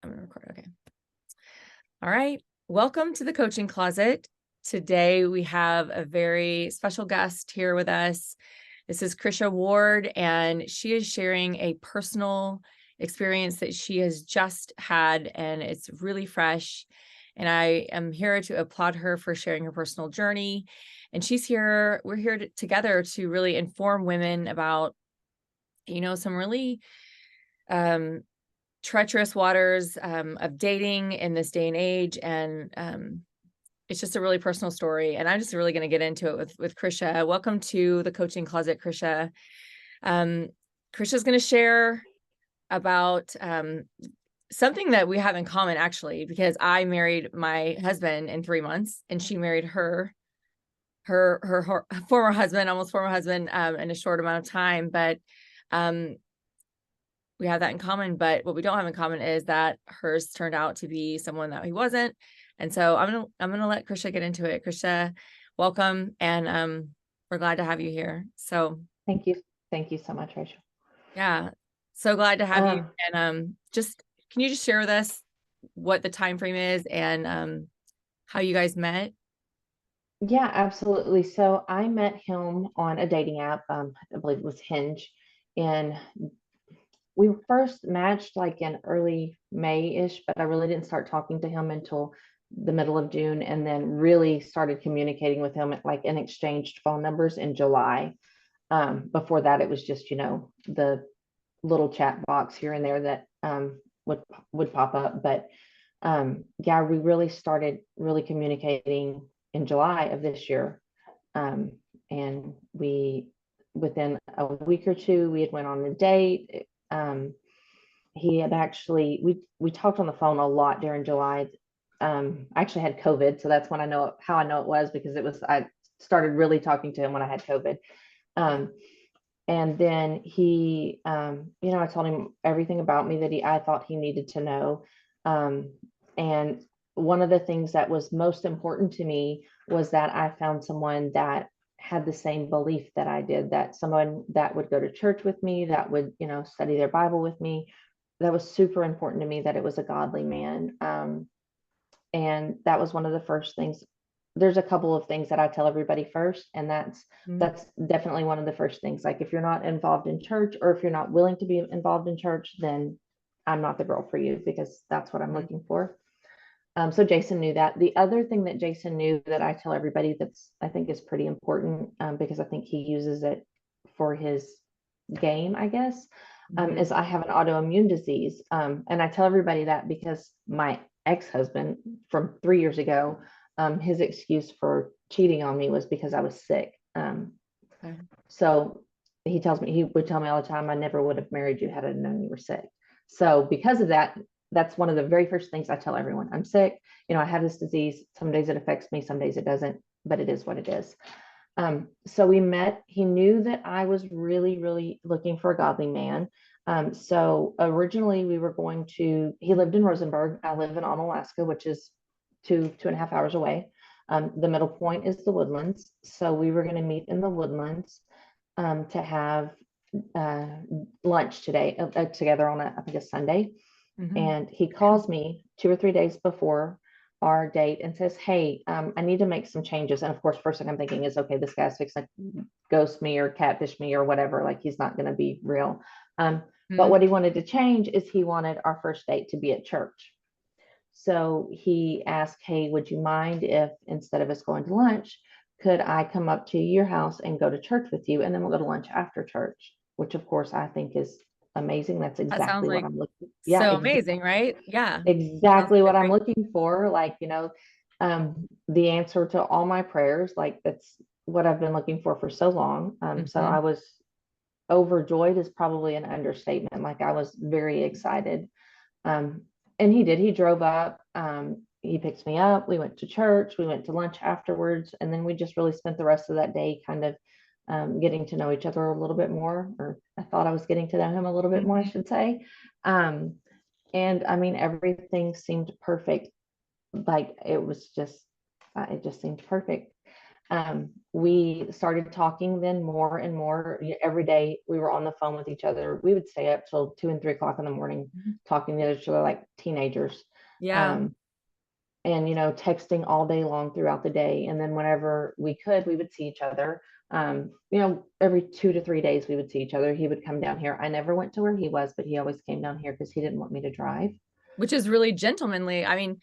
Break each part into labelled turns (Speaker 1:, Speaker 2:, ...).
Speaker 1: I'm gonna record. Okay. All right. Welcome to the Coaching Closet. Today we have a very special guest here with us. This is Krisha Ward, and she is sharing a personal experience that she has just had, and it's really fresh. And I am here to applaud her for sharing her personal journey. And we're here together to really inform women about, some really treacherous waters of dating in this day and age. And it's just a really personal story. And I'm just really going to get into it with Krisha. Welcome to the Coaching Closet, Krisha. Krisha's going to share about something that we have in common, actually, because I married my husband in 3 months, and she married her former husband, almost former husband, in a short amount of time. But we have that in common. But what we don't have in common is that hers turned out to be someone that he wasn't. And so I'm gonna let Krisha get into it. Krisha, welcome, and we're glad to have you here. So
Speaker 2: thank you so much, Rachel.
Speaker 1: Yeah, so glad to have you. And can you just share with us what the time frame is and how you guys met?
Speaker 2: Yeah, absolutely. So I met him on a dating app. I believe it was Hinge, and we first matched like in early May-ish, but I really didn't start talking to him until the middle of June, and then really started communicating with him and exchanged phone numbers in July. Before that, it was just, the little chat box here and there that would pop up. But yeah, we really started really communicating in July of this year. And within a week or two, we had went on a date. He had actually, we talked on the phone a lot during July. I actually had COVID. So that's when how I know it was, because I started really talking to him when I had COVID. And then he, I told him everything about me that I thought he needed to know. And one of the things that was most important to me was that I found someone that had the same belief that I did, that someone that would go to church with me, that would, study their Bible with me. That was super important to me, that it was a godly man. And that was one of the first things. There's a couple of things that I tell everybody first, and that's definitely one of the first things. Like, if you're not involved in church, or if you're not willing to be involved in church, then I'm not the girl for you, because that's what I'm looking for. So Jason knew that. The other thing that Jason knew that I tell everybody, I think is pretty important, because I think he uses it for his game, I guess, is I have an autoimmune disease. And I tell everybody that because my ex-husband from 3 years ago, his excuse for cheating on me was because I was sick. So he would tell me all the time, I never would have married you had I known you were sick. So because of that, that's one of the very first things I tell everyone. I'm sick. I have this disease. Some days it affects me, some days it doesn't, but it is what it is. So we met. He knew that I was really, really looking for a godly man. So originally he lived in Rosenberg. I live in Alaska, which is 2.5 hours away. The middle point is the Woodlands. So we were going to meet in the Woodlands to have lunch together on I think a Sunday. And he calls me 2 or 3 days before our date and says, hey, I need to make some changes. And of course, first thing I'm thinking is, okay, this guy's fixing to ghost me or catfish me or whatever. Like, he's not going to be real. But what he wanted to change is he wanted our first date to be at church. So he asked, hey, would you mind if, instead of us going to lunch, could I come up to your house and go to church with you? And then we'll go to lunch after church, which of course I think is amazing. That's exactly what I'm looking for. Yeah,
Speaker 1: so amazing, right? Yeah,
Speaker 2: exactly what I'm looking for. Like, the answer to all my prayers. Like, that's what I've been looking for so long. So I was overjoyed is probably an understatement. Like, I was very excited. And he drove up. He picked me up. We went to church. We went to lunch afterwards, and then we just really spent the rest of that day kind of getting to know each other a little bit more, or I thought I was getting to know him a little bit more, I should say. And I mean, everything seemed perfect. Like, it just seemed perfect. We started talking then more and more. Every day we were on the phone with each other. We would stay up till 2 and 3 o'clock in the morning
Speaker 1: Mhm.
Speaker 2: talking to each other like teenagers.
Speaker 1: Yeah.
Speaker 2: Um, and texting all day long throughout the day. And then whenever we could, we would see each other. Every 2 to 3 days we would see each other. He would come down here. I never went to where he was, but he always came down here because he didn't want me to drive.
Speaker 1: Which is really gentlemanly. I mean,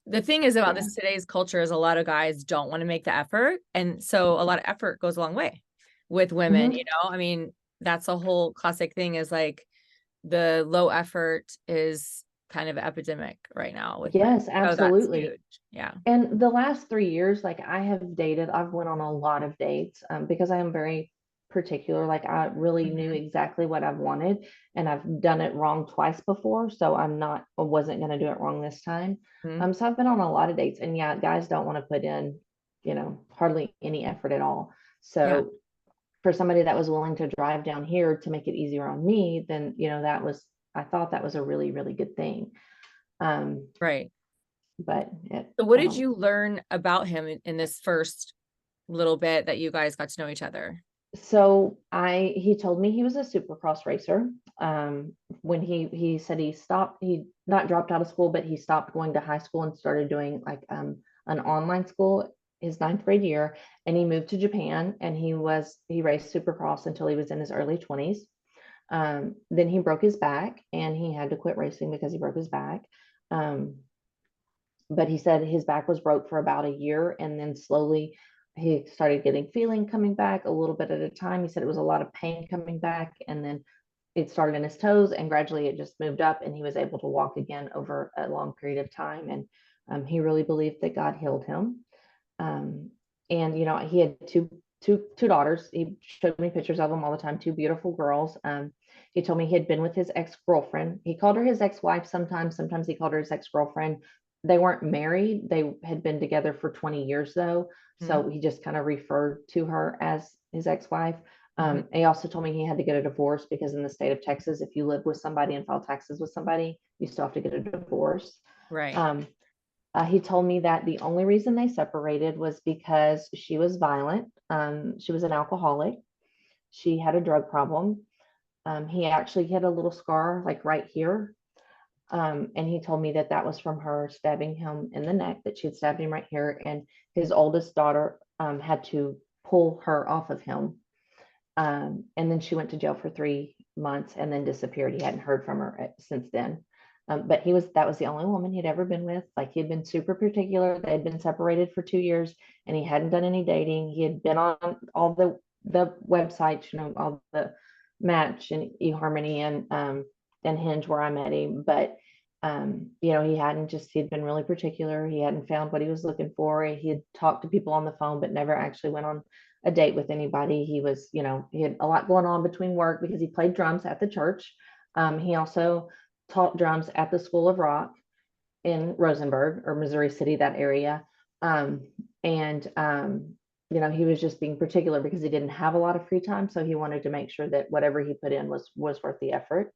Speaker 1: the thing is about
Speaker 2: Yeah.
Speaker 1: this today's culture is a lot of guys don't want to make the effort. And so a lot of effort goes a long way with women,
Speaker 2: Hmm.
Speaker 1: I mean, that's a whole classic thing is like the low effort is kind of epidemic right now with men.
Speaker 2: Yes,
Speaker 1: So that's
Speaker 2: absolutely.
Speaker 1: huge. Yeah.
Speaker 2: And the last 3 years, like I've went on a lot of dates because I am very particular. Like I really knew
Speaker 1: Mhm.
Speaker 2: exactly what I wanted, and I've done it wrong twice before, so I wasn't going to do it wrong this time.
Speaker 1: Mhm.
Speaker 2: So I've been on a lot of dates, and yeah, guys don't want to put in, hardly any effort at all.
Speaker 1: Yeah.
Speaker 2: So for somebody that was willing to drive down here to make it easier on me, then I thought that was a really, really good thing. Um,
Speaker 1: Right.
Speaker 2: but
Speaker 1: So what
Speaker 2: I
Speaker 1: did
Speaker 2: don't.
Speaker 1: you learn about him in this first little bit that you guys got to know each other?
Speaker 2: So he told me he was a supercross racer. When he said he not dropped out of school, but he stopped going to high school and started doing like an online school his ninth grade year, and he moved to Japan, and he raced supercross until he was in his early 20s. Then he broke his back and he had to quit racing because he broke his back. Um, but he said his back was broke for about a year, and then slowly he started getting feeling coming back a little bit at a time. He said it was a lot of pain coming back, and then it started in his toes, and gradually it just moved up, and he was able to walk again over a long period of time. And he really believed that God healed him. um, and he had two daughters. He showed me pictures of them all the time, two beautiful girls. He told me he had been with his ex-girlfriend. He called her his ex-wife sometimes he called her his ex-girlfriend. They weren't married, they had been together for 20 years though,
Speaker 1: Mhm.
Speaker 2: so he just kind of referred to her as his ex-wife.
Speaker 1: Mhm.
Speaker 2: He also told me he had to get a divorce because in the state of Texas, if you live with somebody and file taxes with somebody, you still have to get a divorce.
Speaker 1: Right.
Speaker 2: um, he told me that the only reason they separated was because she was violent. She was an alcoholic. She had a drug problem. He actually had a little scar, like right here. And he told me that that was from her stabbing him in the neck, that she had stabbed him right here. And his oldest daughter had to pull her off of him. And then she went to jail for 3 months and then disappeared. He hadn't heard from her since then. But that was the only woman he'd ever been with. Like he'd been super particular. They had been separated for 2 years and he hadn't done any dating. He had been on all the websites, all the Match and eHarmony and Hinge where I met him. But he'd been really particular. He hadn't found what he was looking for. He had talked to people on the phone, but never actually went on a date with anybody. He had a lot going on between work because he played drums at the church. He also taught drums at the School of Rock in Rosenberg or Missouri City, that area. And he was just being particular because he didn't have a lot of free time. So he wanted to make sure that whatever he put in was worth the effort.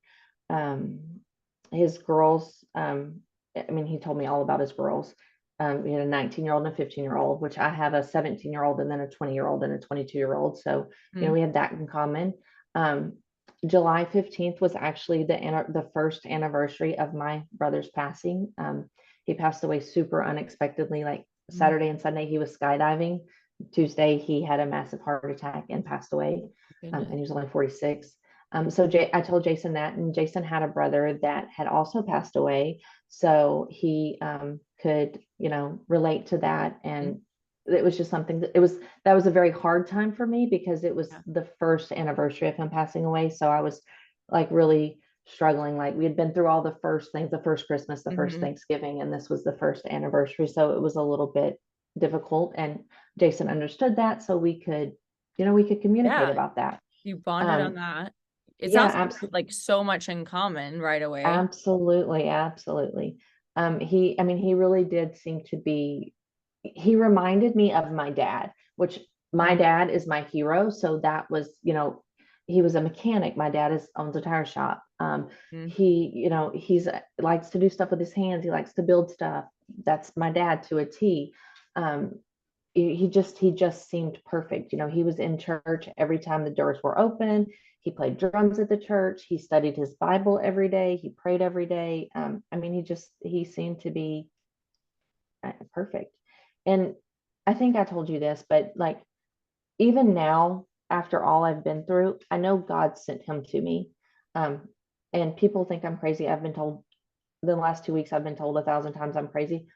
Speaker 2: Um, his girls, he told me all about his girls. He had a 19-year-old and a 15-year-old, which I have a 17-year-old and then a 20-year-old and a 22-year-old. So,
Speaker 1: Mhm.
Speaker 2: we had that in common. Um, July 15th was actually the first anniversary of my brother's passing. He passed away super unexpectedly. Like
Speaker 1: Mhm.
Speaker 2: Saturday and Sunday, he was skydiving. Tuesday, he had a massive heart attack and passed away. And
Speaker 1: Goodness.
Speaker 2: he was only 46. I told Jason that, and Jason had a brother that had also passed away. So he could, relate to that.
Speaker 1: Mhm.
Speaker 2: And it was just something that was a very hard time for me because it was
Speaker 1: Yeah.
Speaker 2: the first anniversary of him passing away. So I was like really struggling. Like we had been through all the first things, the first Christmas, the first
Speaker 1: Mhm.
Speaker 2: Thanksgiving, and this was the first anniversary. So it was a little bit difficult. And Jason understood that. So we could communicate
Speaker 1: Yeah.
Speaker 2: about that.
Speaker 1: You bonded on
Speaker 2: Um,
Speaker 1: that. It
Speaker 2: yeah,
Speaker 1: sounds like you had, like so much in common right away.
Speaker 2: absolutely, absolutely. He really did seem to be, he reminded me of my dad, which my
Speaker 1: Mhm.
Speaker 2: dad is my hero. So that was, he was a mechanic. My dad owns a tire shop.
Speaker 1: Mhm.
Speaker 2: He's likes to do stuff with his hands. He likes to build stuff. That's my dad to a T. Um, he just seemed perfect. He was in church every time the doors were open. He played drums at the church. He studied his Bible every day. He prayed every day. I mean, he seemed to be perfect. And I think I told you this, but like even now, after all I've been through, I know God sent him to me. Um, and people think I'm crazy. I've been told the last 2 weeks, I've been told 1,000 times I'm crazy.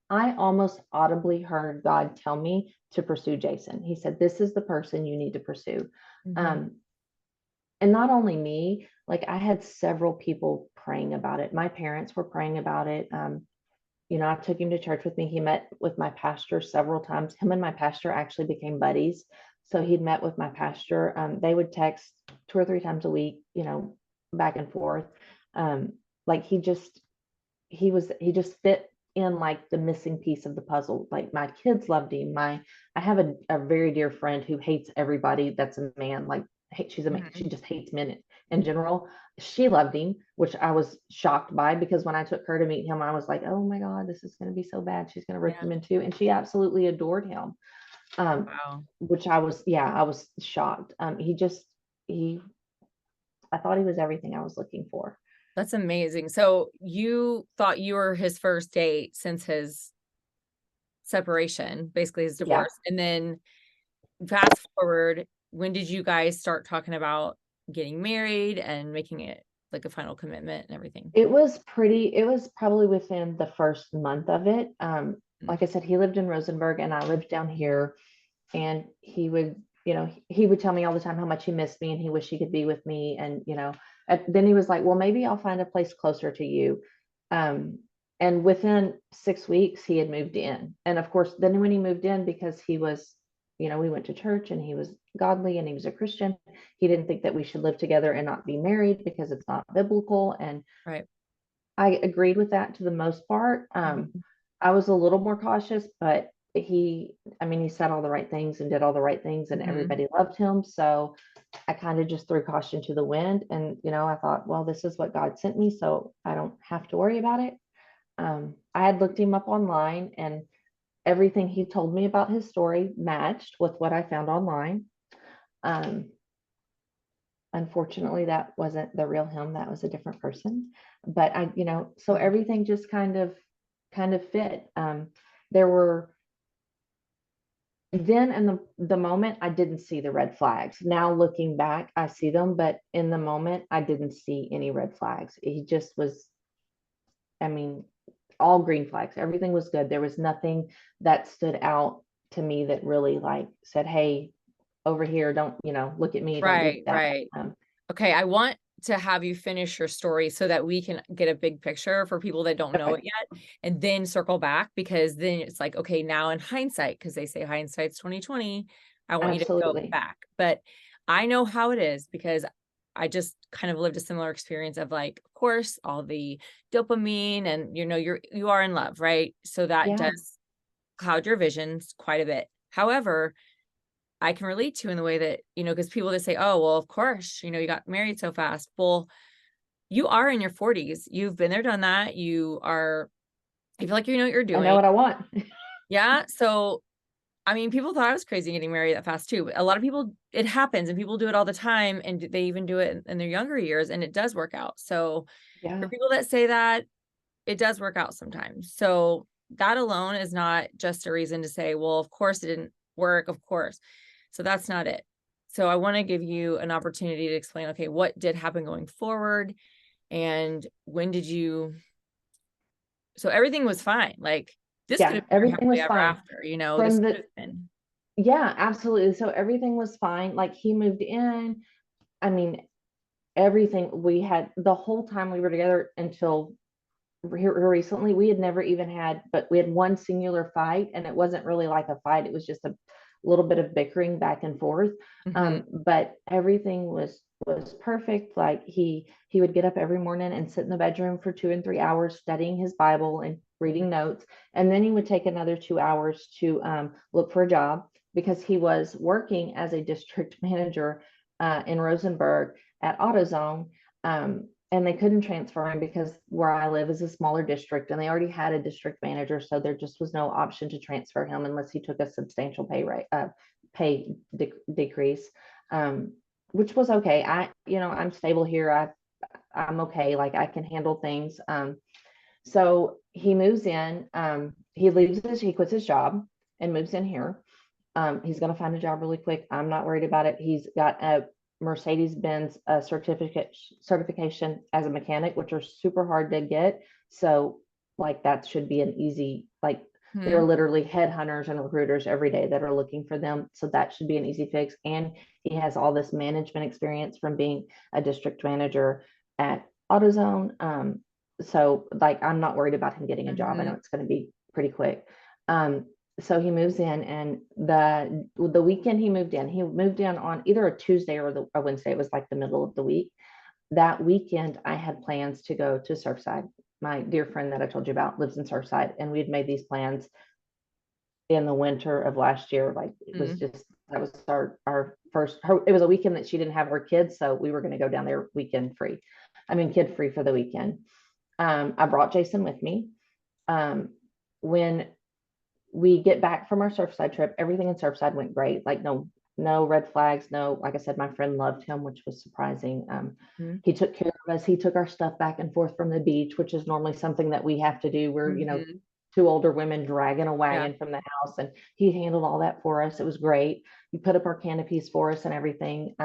Speaker 2: I almost audibly heard God tell me to pursue Jason. He said, "This is the person you need to pursue."
Speaker 1: Mhm.
Speaker 2: Um, and not only me, like I had several people praying about it. My parents were praying about it. I took him to church with me. He met with my pastor several times. Him and my pastor actually became buddies. So he'd met with my pastor. They would text 2 or 3 times a week, back and forth. Like he just fit in like the missing piece of the puzzle. Like my kids loved him. I have a very dear friend who hates everybody that's a man. Like she
Speaker 1: Mhm.
Speaker 2: just hates men in general. She loved him, which I was shocked by, because when I took her to meet him, I was like, oh my God, this is going to be so bad. She's going to rip
Speaker 1: Yeah.
Speaker 2: him in two. And she absolutely adored him. Um,
Speaker 1: Wow.
Speaker 2: which I was shocked. He I thought he was everything I was looking for.
Speaker 1: That's amazing. So you thought you were his first date since his separation, basically his
Speaker 2: Yeah.
Speaker 1: divorce. And then fast forward, when did you guys start talking about getting married and making it like a final commitment and everything?
Speaker 2: It was probably within the first month of it.
Speaker 1: Mm.
Speaker 2: Like I said, he lived in Rosenberg and I lived down here, and he would tell me all the time how much he missed me and he wished he could be with me. And, then he was like, well, maybe I'll find a place closer to you. Um, and within 6 weeks, he had moved in. And of course, then when he moved in, because we went to church and he was godly and he was a Christian, he didn't think that we should live together and not be married because it's not biblical. And
Speaker 1: Right.
Speaker 2: I agreed with that to the most part.
Speaker 1: Mhm.
Speaker 2: I was a little more cautious, but he said all the right things and did all the right things, and
Speaker 1: Mhm.
Speaker 2: everybody loved him. So I kind of just threw caution to the wind. And, I thought, well, this is what God sent me, so I don't have to worry about it. I had looked him up online, and everything he told me about his story matched with what I found online. Um, Unfortunately, that wasn't the real him. That was a different person. But so
Speaker 1: Oh.
Speaker 2: everything just kind of fit. There were then in the moment, I didn't see the red flags. Now looking back, I see them, but in the moment, I didn't see any red flags. He just was, I mean, all green flags. Everything was good. There was nothing that stood out to me that really like said, "Hey, over here, don't, look at me, don't do
Speaker 1: Right,
Speaker 2: that."
Speaker 1: right.
Speaker 2: Um,
Speaker 1: Okay, I want to have you finish your story so that we can get a big picture for people that don't know
Speaker 2: okay,
Speaker 1: it yet, and then circle back, because then it's like, okay, now in hindsight, because they say hindsight's 2020, I want you to go
Speaker 2: absolutely.
Speaker 1: back. But I know how it is because I just kind of lived a similar experience of like, of course, all the dopamine and you are in love, right? So that
Speaker 2: Yeah.
Speaker 1: does cloud your visions quite a bit. However, I can relate to in the way that, because people that say, oh, well, of course, you got married so fast. Well, you are in your 40s. You've been there, done that. I feel like you know what you're
Speaker 2: I know
Speaker 1: doing.
Speaker 2: what I want.
Speaker 1: Yeah. So, I mean, people thought I was crazy getting married that fast too. But a lot of people, it happens and people do it all the time. And they even do it in their younger years and it does work out. So, for
Speaker 2: Yeah.
Speaker 1: people that say that, it does work out sometimes. So, that alone is not just a reason to say, well, of course it didn't work. Of course. So that's not it. So I want to give you an opportunity to explain, okay, what did happen going forward and when did you, so everything was fine. Like this could
Speaker 2: Yeah.
Speaker 1: have been your
Speaker 2: Everything
Speaker 1: happily
Speaker 2: was
Speaker 1: ever
Speaker 2: fine
Speaker 1: after, this
Speaker 2: from
Speaker 1: could
Speaker 2: the,
Speaker 1: have been.
Speaker 2: yeah, absolutely. So everything was fine. Like he moved in. I mean, everything we had the whole time we were together until here recently, we had never even had, but we had one singular fight, and it wasn't really like a fight. It was just a little bit of bickering back and forth.
Speaker 1: Mhm.
Speaker 2: But everything was perfect. Like he would get up every morning and sit in the bedroom for 2 and 3 hours studying his Bible and reading notes, and then he would take another 2 hours to look for a job, because he was working as a district manager in Rosenberg at AutoZone. and they couldn't transfer him because where I live is a smaller district and they already had a district manager. So there just was no option to transfer him unless he took a substantial decrease, um, which was okay. I'm stable here. I'm okay. Like I can handle things. So he moves in, he quits his job and moves in here. He's going to find a job really quick. I'm not worried about it. He's got a Mercedes-Benz certification as a mechanic, which are super hard to get. So like that should be an easy, like there are
Speaker 1: Hmm.
Speaker 2: literally headhunters and recruiters every day that are looking for them. So that should be an easy fix. And he has all this management experience from being a district manager at AutoZone. So like I'm not worried about him getting a job. I know
Speaker 1: Hmm.
Speaker 2: it's going to be pretty quick. So he moves in, and the weekend he moved in on either a Tuesday or a Wednesday. It was like the middle of the week. That weekend I had plans to go to Surfside. My dear friend that I told you about lives in Surfside, and we had made these plans in the winter of last year. Like it was
Speaker 1: Hmm.
Speaker 2: just that was our first it was a weekend that she didn't have her kids, so we were going to go down there weekend free. I mean kid free for the weekend. I brought Jason with me. um, when we get back from our Surfside trip, everything in Surfside went great. Like no red flags. No, like I said, my friend loved him, which was surprising.
Speaker 1: Hmm.
Speaker 2: He took care of us. He took our stuff back and forth from the beach, which is normally something that we have to do. We're,
Speaker 1: Hmm.
Speaker 2: two older women dragging a
Speaker 1: Yeah.
Speaker 2: wagon from the house, and he handled all that for us. It was great. He put up our canopies for us and everything.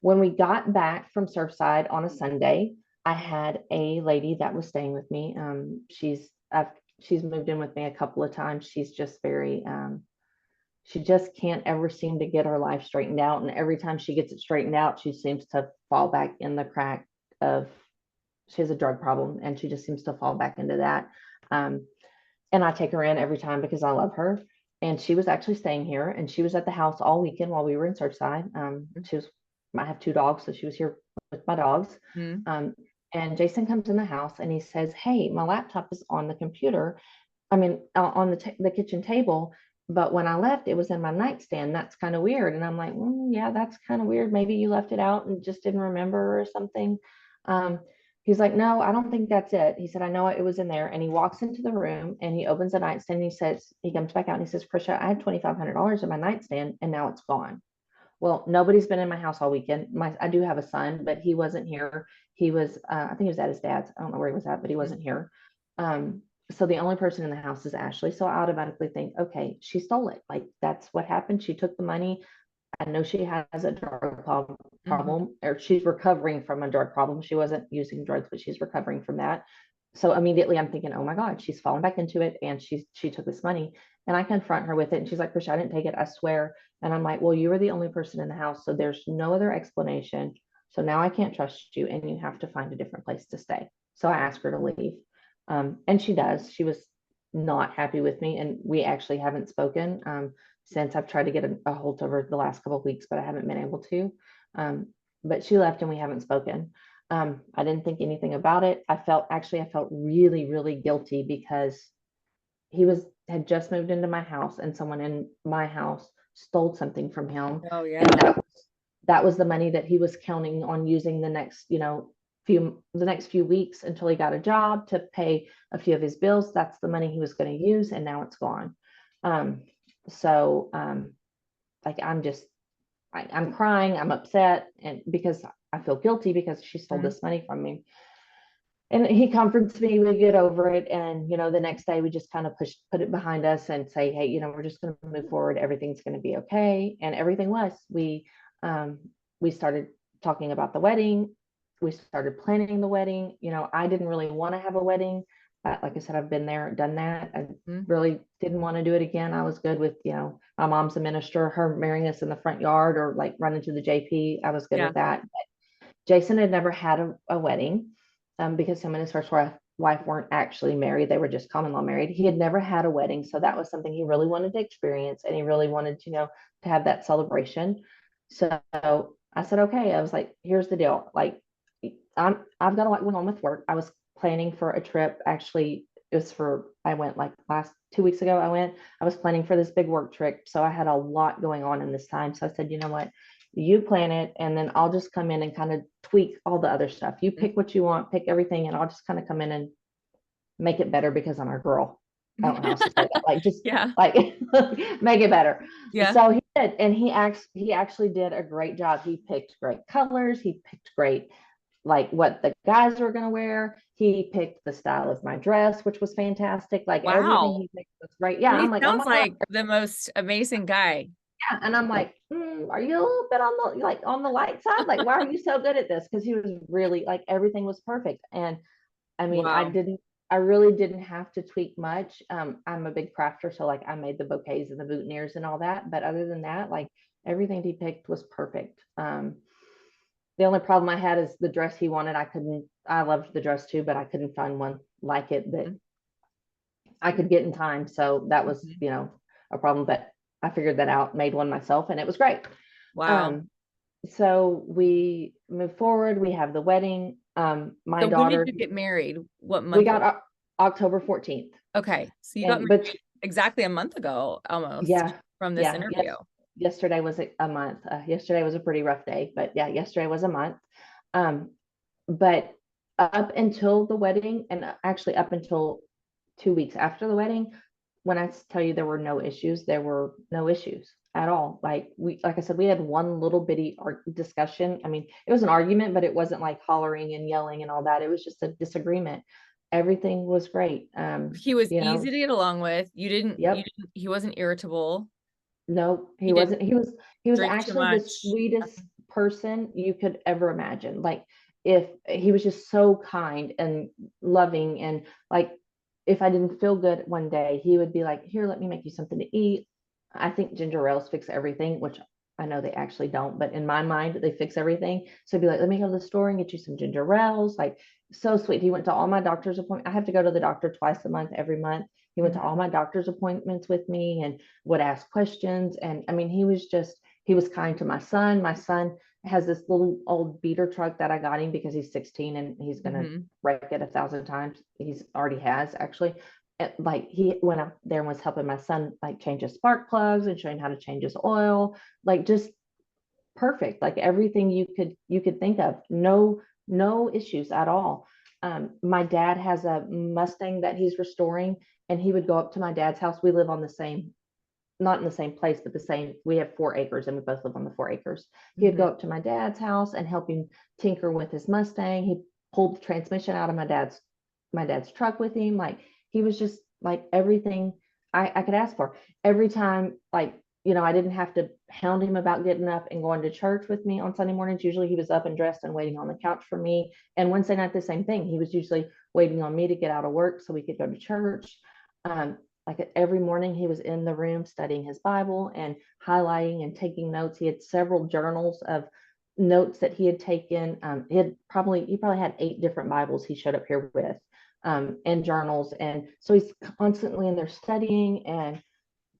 Speaker 2: When we got back from Surfside on a Sunday, I had a lady that was staying with me. She's moved in with me a couple of times. She's just very she just can't ever seem to get her life straightened out. And every time she gets it straightened out, she seems to fall back in the crack of she has a drug problem and she just seems to fall back into that. Um, and I take her in every time because I love her. And she was actually staying here, and she was at the house all weekend while we were in Surfside. I have two dogs, so she was here with my dogs.
Speaker 1: Hmm.
Speaker 2: Um, and Jason comes in the house and he says, "Hey, my laptop is on the computer. I mean, on the kitchen table, but when I left, it was in my nightstand. That's kind of weird." And I'm like, yeah, that's kind of weird. Maybe you left it out and just didn't remember or something. Um, he's like, "No, I don't think that's it." He said, "I know it was in there." And he walks into the room and he opens the nightstand and he comes back out and he says, "Krisha, I had $2,500 in my nightstand and now it's gone." Well, nobody's been in my house all weekend. I do have a son, but he wasn't here. He was, I think he was at his dad's. I don't know where he was at, but he wasn't here. Um, so the only person in the house is Ashley. So I automatically think, okay, she stole it. Like that's what happened. She took the money. I know she has a
Speaker 1: Hmm.
Speaker 2: problem, or she's recovering from a drug problem. She wasn't using drugs, but she's recovering from that. So immediately I'm thinking, oh my God, she's fallen back into it, and she took this money. And I confront her with it, and she's like, "Krisha, I didn't take it, I swear." And I'm like, "Well, you were the only person in the house, so there's no other explanation. So now I can't trust you, and you have to find a different place to stay." So I asked her to leave, and she does. She was not happy with me, and we actually haven't spoken since. I've tried to get a hold of her the last couple of weeks, but I haven't been able to. Um, but she left, and we haven't spoken. I didn't think anything about it. I felt really, really guilty because he had just moved into my house and someone in my house stole something from him.
Speaker 1: Oh
Speaker 2: And
Speaker 1: yeah.
Speaker 2: that was the money that he was counting on using the next few weeks until he got a job to pay a few of his bills. That's the money he was going to use, and now it's gone. Um, so like I'm crying, I'm upset, and because I feel guilty because she stole
Speaker 1: Hmm.
Speaker 2: this money from me. And he comforts me. We get over it, and the next day we just kind of put it behind us and say, "Hey, we're just going to move forward. Everything's going to be okay." And everything was. Um, we started talking about the wedding. We started planning the wedding. I didn't really want to have a wedding. Like I said, I've been there, done that. I
Speaker 1: Hmm.
Speaker 2: really didn't want to do it again. I was good with, my mom's a minister, her marrying us in the front yard or like running to the JP. I was good
Speaker 1: Yeah.
Speaker 2: with that. Jason had never had a wedding, because him and his first wife weren't actually married. They were just common law married. He had never had a wedding. So that was something he really wanted to experience. And he really wanted to have that celebration. So I said, okay. I was like, here's the deal. Like, I've got a lot going on with work. I was planning for a trip. Actually, I went like last 2 weeks ago. I was planning for this big work trip. So I had a lot going on in this time. So I said, you know what? you plan it, and then I'll just come in and kind of tweak all the other stuff. You pick what you want, pick everything, and I'll just kind of come in and make it better because I'm a girl. I don't know how else to say that. Like, just
Speaker 1: Yeah.
Speaker 2: like make it better.
Speaker 1: Yeah.
Speaker 2: So he did, and he actually did a great job. He picked great colors. He picked great, like, what the guys were going to wear. He picked the style of my dress, which was fantastic. Like, everything
Speaker 1: Wow.
Speaker 2: he picked was great. Yeah,
Speaker 1: He
Speaker 2: I'm like, oh
Speaker 1: sounds
Speaker 2: my God.
Speaker 1: like the most amazing guy.
Speaker 2: Yeah. And I'm like, are you a little bit on the, like, on the light side? Like, why are you so good at this? Because he was really, like, everything was perfect. And I mean,
Speaker 1: Wow.
Speaker 2: I really didn't have to tweak much. I'm a big crafter, so, like, I made the bouquets and the boutonnieres and all that. But other than that, like, everything he picked was perfect. The only problem I had is the dress he wanted. I loved the dress too, but I couldn't find one like it that I could get in time. So that was,
Speaker 1: Mhm.
Speaker 2: a problem. But I figured that out, made one myself, and it was great.
Speaker 1: Wow.
Speaker 2: Um, so we move forward. We have the wedding. My
Speaker 1: So when did
Speaker 2: daughter,
Speaker 1: you get married? What
Speaker 2: we
Speaker 1: month?
Speaker 2: got October 14th.
Speaker 1: Okay. So you got
Speaker 2: And
Speaker 1: married
Speaker 2: but
Speaker 1: exactly a month ago almost
Speaker 2: Yeah,
Speaker 1: from this
Speaker 2: yeah, yes.
Speaker 1: interview.
Speaker 2: Yesterday was a month. Yesterday was a pretty rough day, but yeah, yesterday was a month. Um, but up until the wedding, and actually up until 2 weeks after the wedding, when I tell you there were no issues, there were no issues at all. Like I said, we had one little bitty discussion. I mean, it was an argument, but it wasn't like hollering and yelling and all that. It was just a disagreement. Everything was great.
Speaker 1: He was easy to get along with.
Speaker 2: Yep.
Speaker 1: He wasn't irritable.
Speaker 2: No,
Speaker 1: He
Speaker 2: he
Speaker 1: didn't
Speaker 2: wasn't. He was
Speaker 1: drink too
Speaker 2: actually the
Speaker 1: much.
Speaker 2: sweetest person you could ever imagine. Like, if he was just so kind and loving, and, like, if I didn't feel good one day, he would be like, "Here, let me make you something to eat." I think ginger ales fix everything, which I know they actually don't, but in my mind, they fix everything. So he'd be like, "Let me go to the store and get you some ginger ales." Like, so sweet. He went to all my doctor's appointments. I have to go to the doctor twice a month, every month. He went to all
Speaker 1: Mhm.
Speaker 2: my doctor's appointments with me and would ask questions. And I mean, he was kind to my son. My son has this little old beater truck that I got him because he's 16 and he's going to
Speaker 1: Mhm.
Speaker 2: wreck it 1,000 times. He's already has, actually. Like, he went up there and was helping my son, like, change his spark plugs and showing how to change his oil, like, just perfect. Like, everything you could think of. No issues at all. My dad has a Mustang that he's restoring, and he would go up to my dad's house. We live on the same, not in the same place, but the same. We have 4 acres, and we both live on the 4 acres. He'd
Speaker 1: Mhm.
Speaker 2: go up to my dad's house and help him tinker with his Mustang. He pulled the transmission out of my dad's truck with him. Like, he was just like everything I could ask for. Every time, like, I didn't have to hound him about getting up and going to church with me on Sunday mornings. Usually he was up and dressed and waiting on the couch for me. And Wednesday night, the same thing. He was usually waiting on me to get out of work so we could go to church. Like, every morning he was in the room studying his Bible and highlighting and taking notes. He had several journals of notes that he had taken. He probably had 8 different Bibles he showed up here with, and journals. And so he's constantly in there studying and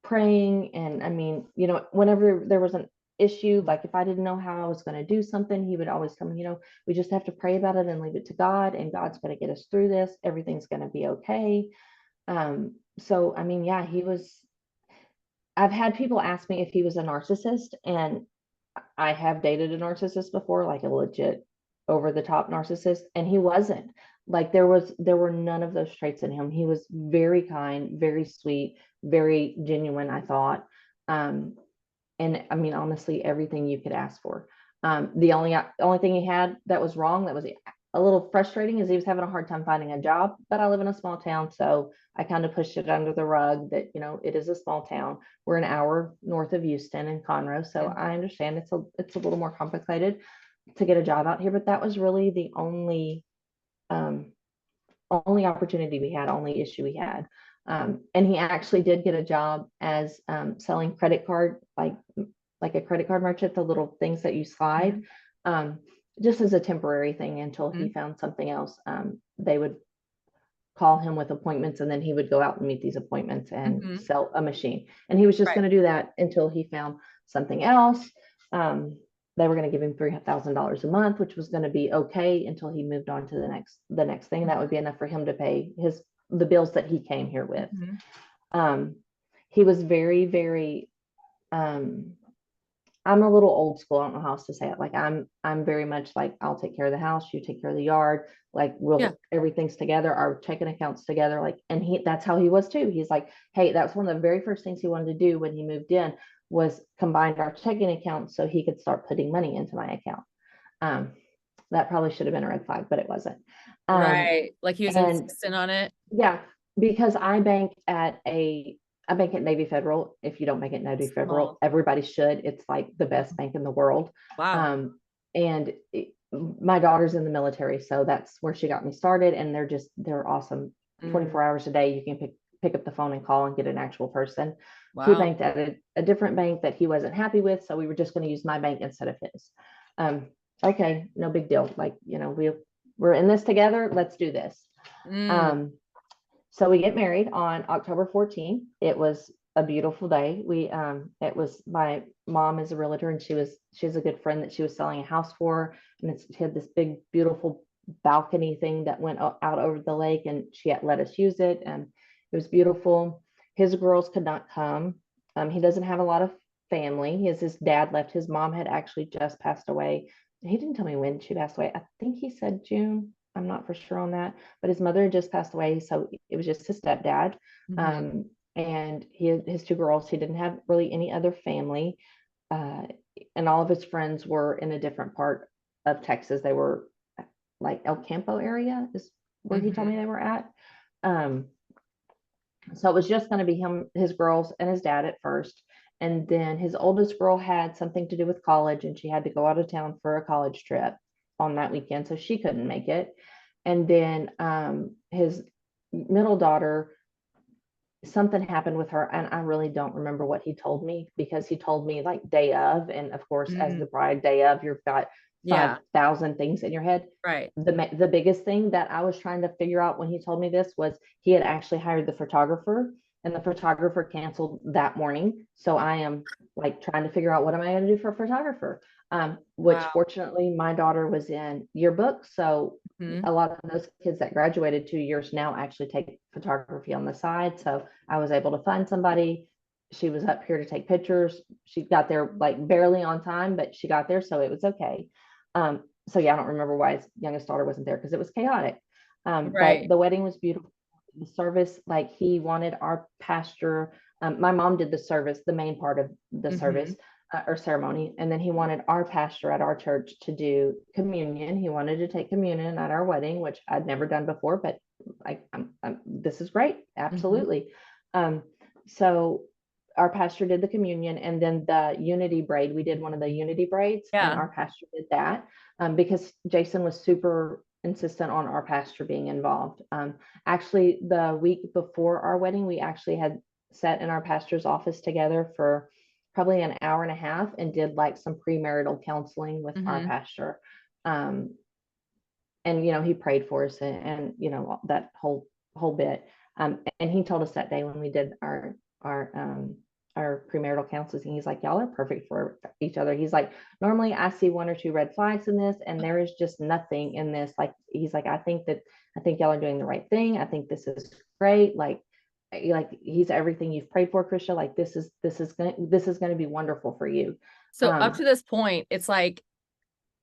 Speaker 2: praying. And I mean, whenever there was an issue, like if I didn't know how I was going to do something, he would always come, we just have to pray about it and leave it to God, and God's going to get us through this. Everything's going to be okay. So I mean, yeah, I've had people ask me if he was a narcissist, and I have dated a narcissist before, like a legit over the top narcissist, and he wasn't. Like, there were none of those traits in him. He was very kind, very sweet, very genuine, I thought. Um, and I mean, honestly, everything you could ask for. The only thing he had that was wrong, that was a little frustrating, is he was having a hard time finding a job. But I live in a small town, so I kind of pushed it under the rug that, it is a small town. We're an hour north of Houston and Conroe, so
Speaker 1: Mhm.
Speaker 2: I understand it's a little more complicated to get a job out here. But that was really the um, only opportunity we had, only issue we had. And he actually did get a job as, selling credit card, like a credit card merchant, the little things that you slide,
Speaker 1: Mhm.
Speaker 2: um, just as a temporary thing until he
Speaker 1: Mhm.
Speaker 2: found something else. They would call him with appointments, and then he would go out and meet these appointments and
Speaker 1: Mhm.
Speaker 2: sell a machine. And he was just
Speaker 1: Right.
Speaker 2: going to do that until he found something else. Um, they were going to give him $3,000 a month, which was going to be okay until he moved on to the next thing. That would be enough for him to pay the bills that he came here with.
Speaker 1: Mhm.
Speaker 2: Um, he was very, very, um, I'm a little old school. I don't know how else to say it. Like I'm very much like, I'll take care of the house, you take care of the yard. Like
Speaker 1: Yeah.
Speaker 2: everything's together, our checking accounts together. Like, and that's how he was too. He's like, hey, that's one of the very first things he wanted to do when he moved in was combine our checking accounts so he could start putting money into my account. Um, that probably should have been a red flag, but it wasn't. Um,
Speaker 1: Right. Like he was
Speaker 2: and
Speaker 1: insistent on it.
Speaker 2: yeah, because I bank at Navy Federal. If you don't bank at Navy Federal,
Speaker 1: Small.
Speaker 2: everybody should. It's like the best bank in the world.
Speaker 1: Wow.
Speaker 2: And my daughter's in the military, so that's where she got me started. And they're awesome.
Speaker 1: Mm,
Speaker 2: 24 hours a day, you can pick up the phone and call and get an actual person. He
Speaker 1: wow.
Speaker 2: banked at a different bank that he wasn't happy with, so we were just going to use my bank instead of his. Um, okay, no big deal. Like, we're in this together. Let's do this.
Speaker 1: Mm,
Speaker 2: Um, so we get married on October 14th. It was a beautiful day. It was, my mom is a realtor, and she has a good friend that she was selling a house for. And she had this big, beautiful balcony thing that went out over the lake, and she had let us use it. And it was beautiful. His girls could not come. He doesn't have a lot of family. His dad left. His mom had actually just passed away. He didn't tell me when she passed away. I think he said June. I'm not for sure on that, but his mother had just passed away, so it was just his stepdad.
Speaker 1: mhm.
Speaker 2: Um, and his two girls. He didn't have really any other family, uh, and all of his friends were in a different part of Texas. They were like El Campo area is where he told me
Speaker 1: Mhm.
Speaker 2: they were at. Um, so it was just going to be him, his girls, and his dad at first. And then his oldest girl had something to do with college, and she had to go out of town for a college trip on that weekend, so she couldn't make it. And then his middle daughter, something happened with her, and I really don't remember what he told me, because he told me like day of, and of course, as
Speaker 1: Mm,
Speaker 2: the bride, day of, you've got
Speaker 1: yeah.
Speaker 2: 5,000 things in your head.
Speaker 1: Right.
Speaker 2: The biggest thing that I was trying to figure out when he told me this was he had actually hired the photographer, and the photographer canceled that morning. So I am like trying to figure out, what am I going to do for a photographer? Which
Speaker 1: Wow.
Speaker 2: fortunately my daughter was in yearbook, so
Speaker 1: Mhm.
Speaker 2: a lot of those kids that graduated 2 years now actually take photography on the side. So I was able to find somebody. She was up here to take pictures. She got there like barely on time, but she got there, so it was okay. So yeah, I don't remember why his youngest daughter wasn't there, because it was chaotic. But
Speaker 1: Right.
Speaker 2: the wedding was beautiful. The service, like, he wanted our pastor. My mom did the service, the main part of the service,
Speaker 1: Mhm.
Speaker 2: or ceremony, and then he wanted our pastor at our church to do communion. He wanted to take communion at our wedding, which I'd never done before, but this is great,
Speaker 1: Mhm.
Speaker 2: absolutely. Um, so our pastor did the communion, and then the unity braid. We did one of the unity braids, and
Speaker 1: Yeah.
Speaker 2: our pastor did that, because Jason was super insistent on our pastor being involved. Actually, the week before our wedding, we actually had sat in our pastor's office together for probably an hour and a half, and did like some premarital counseling with our
Speaker 1: Mhm.
Speaker 2: pastor. Um, and he prayed for us, and that whole bit. And he told us that day when we did our our premarital counseling, he's like, y'all are perfect for each other. He's like, normally I see one or two red flags in this, and there is just nothing in this. Like, he's like, I think y'all are doing the right thing. I think this is great. Like he's everything you've prayed for, Krisha. Like, this is going to be wonderful for you.
Speaker 1: So up to this point, it's like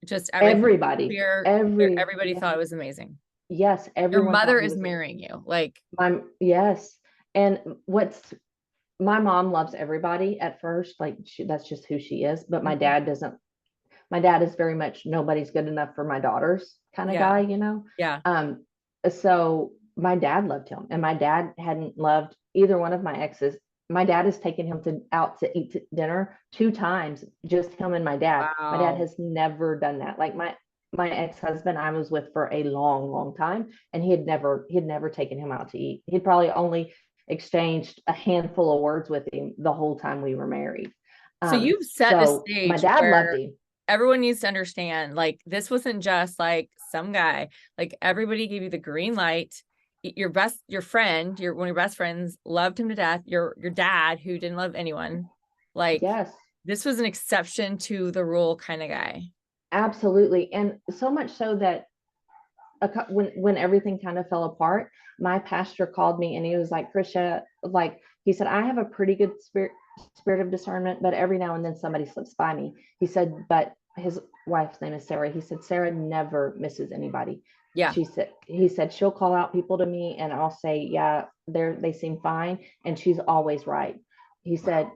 Speaker 1: just everything
Speaker 2: Everybody,
Speaker 1: clear. Everybody
Speaker 2: yeah,
Speaker 1: thought it was amazing.
Speaker 2: yes,
Speaker 1: Your
Speaker 2: everyone
Speaker 1: mother
Speaker 2: thought he
Speaker 1: is
Speaker 2: was
Speaker 1: marrying
Speaker 2: amazing.
Speaker 1: you. Like,
Speaker 2: Yes. And my mom loves everybody at first, like, that's just who she is. But my
Speaker 1: mhm.
Speaker 2: dad doesn't. My dad is very much, nobody's good enough for my daughters kind of
Speaker 1: Yeah.
Speaker 2: guy.
Speaker 1: Yeah.
Speaker 2: So my dad loved him, and my dad hadn't loved either one of my exes. My dad has taken him out to eat dinner 2 times, just him and my dad. My dad
Speaker 1: Wow.
Speaker 2: has never done that. Like, my ex-husband I was with for a long, long time, and he had never taken him out to eat. He'd probably only exchanged a handful of words with him the whole time we were married.
Speaker 1: So you've set the
Speaker 2: So my
Speaker 1: stage
Speaker 2: dad loved
Speaker 1: where
Speaker 2: him.
Speaker 1: everyone needs to understand, like, this wasn't just like some guy. Like, everybody gave you the green light. Your friend, one of your best friends loved him to death. Your dad, who didn't love anyone, like,
Speaker 2: Yes,
Speaker 1: this was an exception to the rule kind of guy.
Speaker 2: absolutely. And so much so that when everything kind of fell apart, my pastor called me, and he was like, Krisha, like, he said, I have a pretty good spirit. spirit of discernment, but every now and then somebody slips by me. He said, but his wife's name is Sarah. He said, Sarah never misses anybody.
Speaker 1: Yeah.
Speaker 2: He said, she'll call out people to me and I'll say, yeah, they seem fine. And she's always right. He said,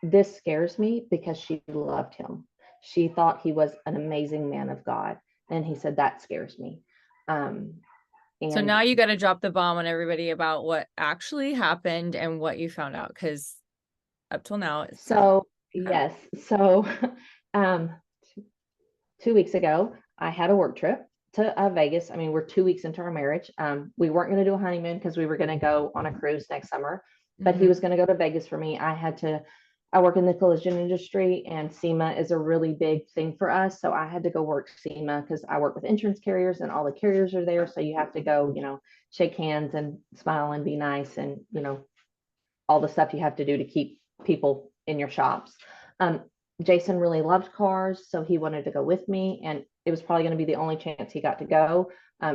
Speaker 2: this scares me because she loved him. She thought he was an amazing man of God. And he said, that scares me. Um,
Speaker 1: So
Speaker 2: and
Speaker 1: now you got to drop the bomb on everybody about what actually happened and what you found out, because up till now it's nothing.
Speaker 2: so,
Speaker 1: Okay.
Speaker 2: yes. So, um, 2 weeks ago, I had a work trip to Vegas. I mean, we're 2 weeks into our marriage. We weren't going to do a honeymoon because we were going to go on a cruise next summer, but he
Speaker 1: Mm-hmm.
Speaker 2: was going to go to Vegas for me. I work in the collision industry and SEMA is a really big thing for us. So I had to go work SEMA because I work with insurance carriers and all the carriers are there. So you have to go, shake hands and smile and be nice and, all the stuff you have to do to keep people in your shops. Um, Jason really loved cars, so he wanted to go with me, and it was probably going to be the only chance he got to go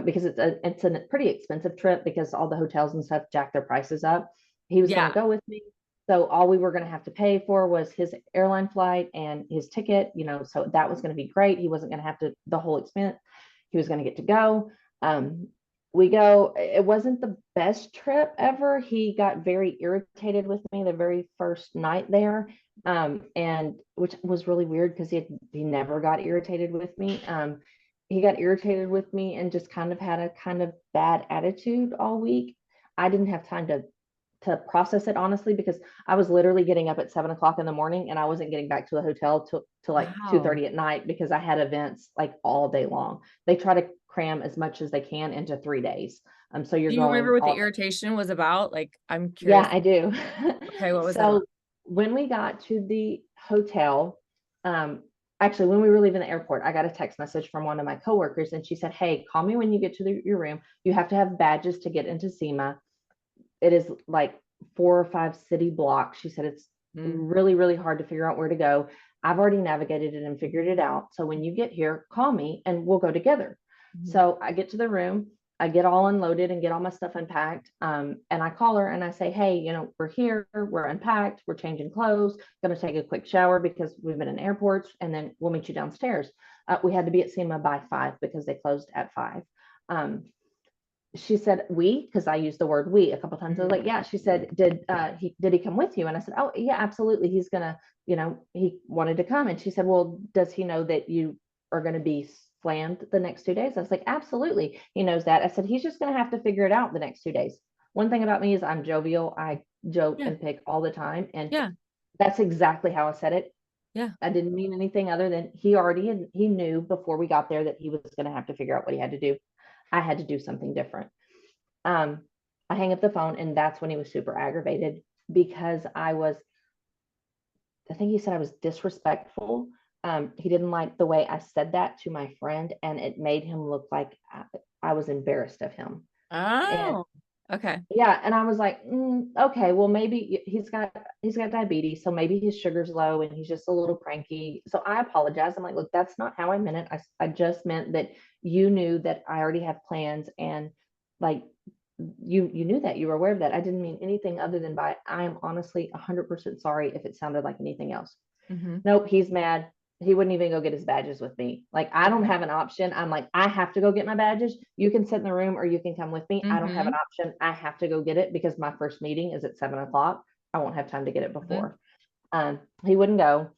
Speaker 2: because it's a pretty expensive trip because all the hotels and stuff jack their prices up. He was going to
Speaker 1: Yeah.
Speaker 2: go with me, so all we were going to have to pay for was his airline flight and his ticket. So that was going to be great. He wasn't going to have to the whole expense. He was going to get to go. Um, we go, it wasn't the best trip ever. He got very irritated with me the very first night there. And which was really weird because he never got irritated with me. He got irritated with me and just kind of had a kind of bad attitude all week. I didn't have time to process it honestly because I was literally getting up at 7 o'clock in the morning and I wasn't getting back to the hotel till like
Speaker 1: Wow.
Speaker 2: 2:30 at night because I had events like all day long. They try to cram as much as they can into 3 days. So you're
Speaker 1: Do you remember
Speaker 2: going
Speaker 1: what the
Speaker 2: all.
Speaker 1: irritation was about? Like, I'm
Speaker 2: Yeah,
Speaker 1: curious.
Speaker 2: I do.
Speaker 1: Okay, what was it about?
Speaker 2: So when we got to the hotel, um, actually, when we were leaving the airport, I got a text message from one of my coworkers, and she said, "Hey, call me when you get to your room. You have to have badges to get into SEMA. It is like 4 or 5 city blocks." She said it's
Speaker 1: Mm-hmm.
Speaker 2: really, really hard to figure out where to go. I've already navigated it and figured it out. So when you get here, call me and we'll go together. So I get to the room, I get all unloaded and get all my stuff unpacked. And I call her and I say, hey, we're here, we're unpacked, we're changing clothes, going to take a quick shower because we've been in airports, and then we'll meet you downstairs. We had to be at SEMA by 5 because they closed at 5. Um, she said we, because I used the word we a couple times. I was
Speaker 1: Mm-hmm.
Speaker 2: like, yeah. She said, did he come with you? And I said, oh yeah, absolutely. He's gonna, he wanted to come. And she said, well, does he know that you are going to be slammed the next 2 days? I was like, absolutely, he knows that. I said, he's just going to have to figure it out the next 2 days. One thing about me is I'm jovial. I joke
Speaker 1: Yeah.
Speaker 2: and pick all the time, and
Speaker 1: Yeah.
Speaker 2: that's exactly how I said it.
Speaker 1: Yeah.
Speaker 2: I didn't mean anything other than he knew before we got there that he was going to have to figure out what he had to do. I had to do something different. um, I hang up the phone, and that's when he was super aggravated because I think he said I was disrespectful. He didn't like the way I said that to my friend, and it made him look like I was embarrassed of him. And
Speaker 1: Oh, okay.
Speaker 2: yeah, and I was like, okay, well, maybe he's got diabetes, so maybe his sugar's low and he's just a little cranky. So I apologize. I'm like, look, that's not how I meant it. I just meant that you knew that I already have plans, and like you knew that, you were aware of that. I didn't mean anything other than by I am honestly 100% sorry if it sounded like anything else.
Speaker 1: Mm-hmm.
Speaker 2: Nope, he's mad. He wouldn't even go get his badges with me. Like, I don't
Speaker 1: Okay.
Speaker 2: have an option. I'm like, I have to go get my badges. You can sit in the room or you can come with me. I don't have an
Speaker 1: Mm-hmm.
Speaker 2: option. I have to go get it because my first meeting is at 7 o'clock. I won't have time to get it
Speaker 1: Mm-hmm.
Speaker 2: before. He wouldn't go.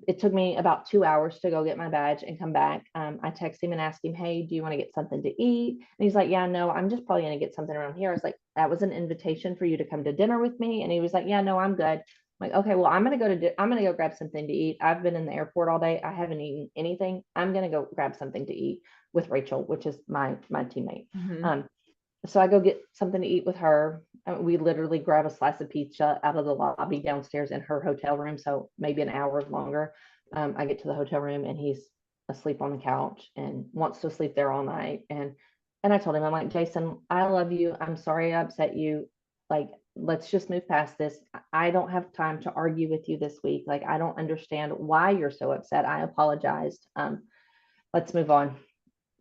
Speaker 2: It took me about 2 hours to go get my badge and come back. I text him and asked him, hey, do you want to get something to eat? And he's like, yeah, no, I'm just probably going to get something around here. I was like, that was an invitation for you to come to dinner with me. And he was like, yeah, no, I'm good. I'm like, okay, well, I'm going to go grab something to eat. I've been in the airport all day. I haven't eaten anything. I'm going to go grab something to eat with Rachel, which is my teammate.
Speaker 1: Mm-hmm.
Speaker 2: Um, so I go get something to eat with her. We literally grab a slice of pizza out of the lobby downstairs in her hotel room. So maybe an hour longer. I get to the hotel room and he's asleep on the couch and wants to sleep there all night. And I told him, I'm like, Jason, I love you. I'm sorry I upset you. Like, let's just move past this. I don't have time to argue with you this week. Like, I don't understand why you're so upset. I apologized. Let's move on.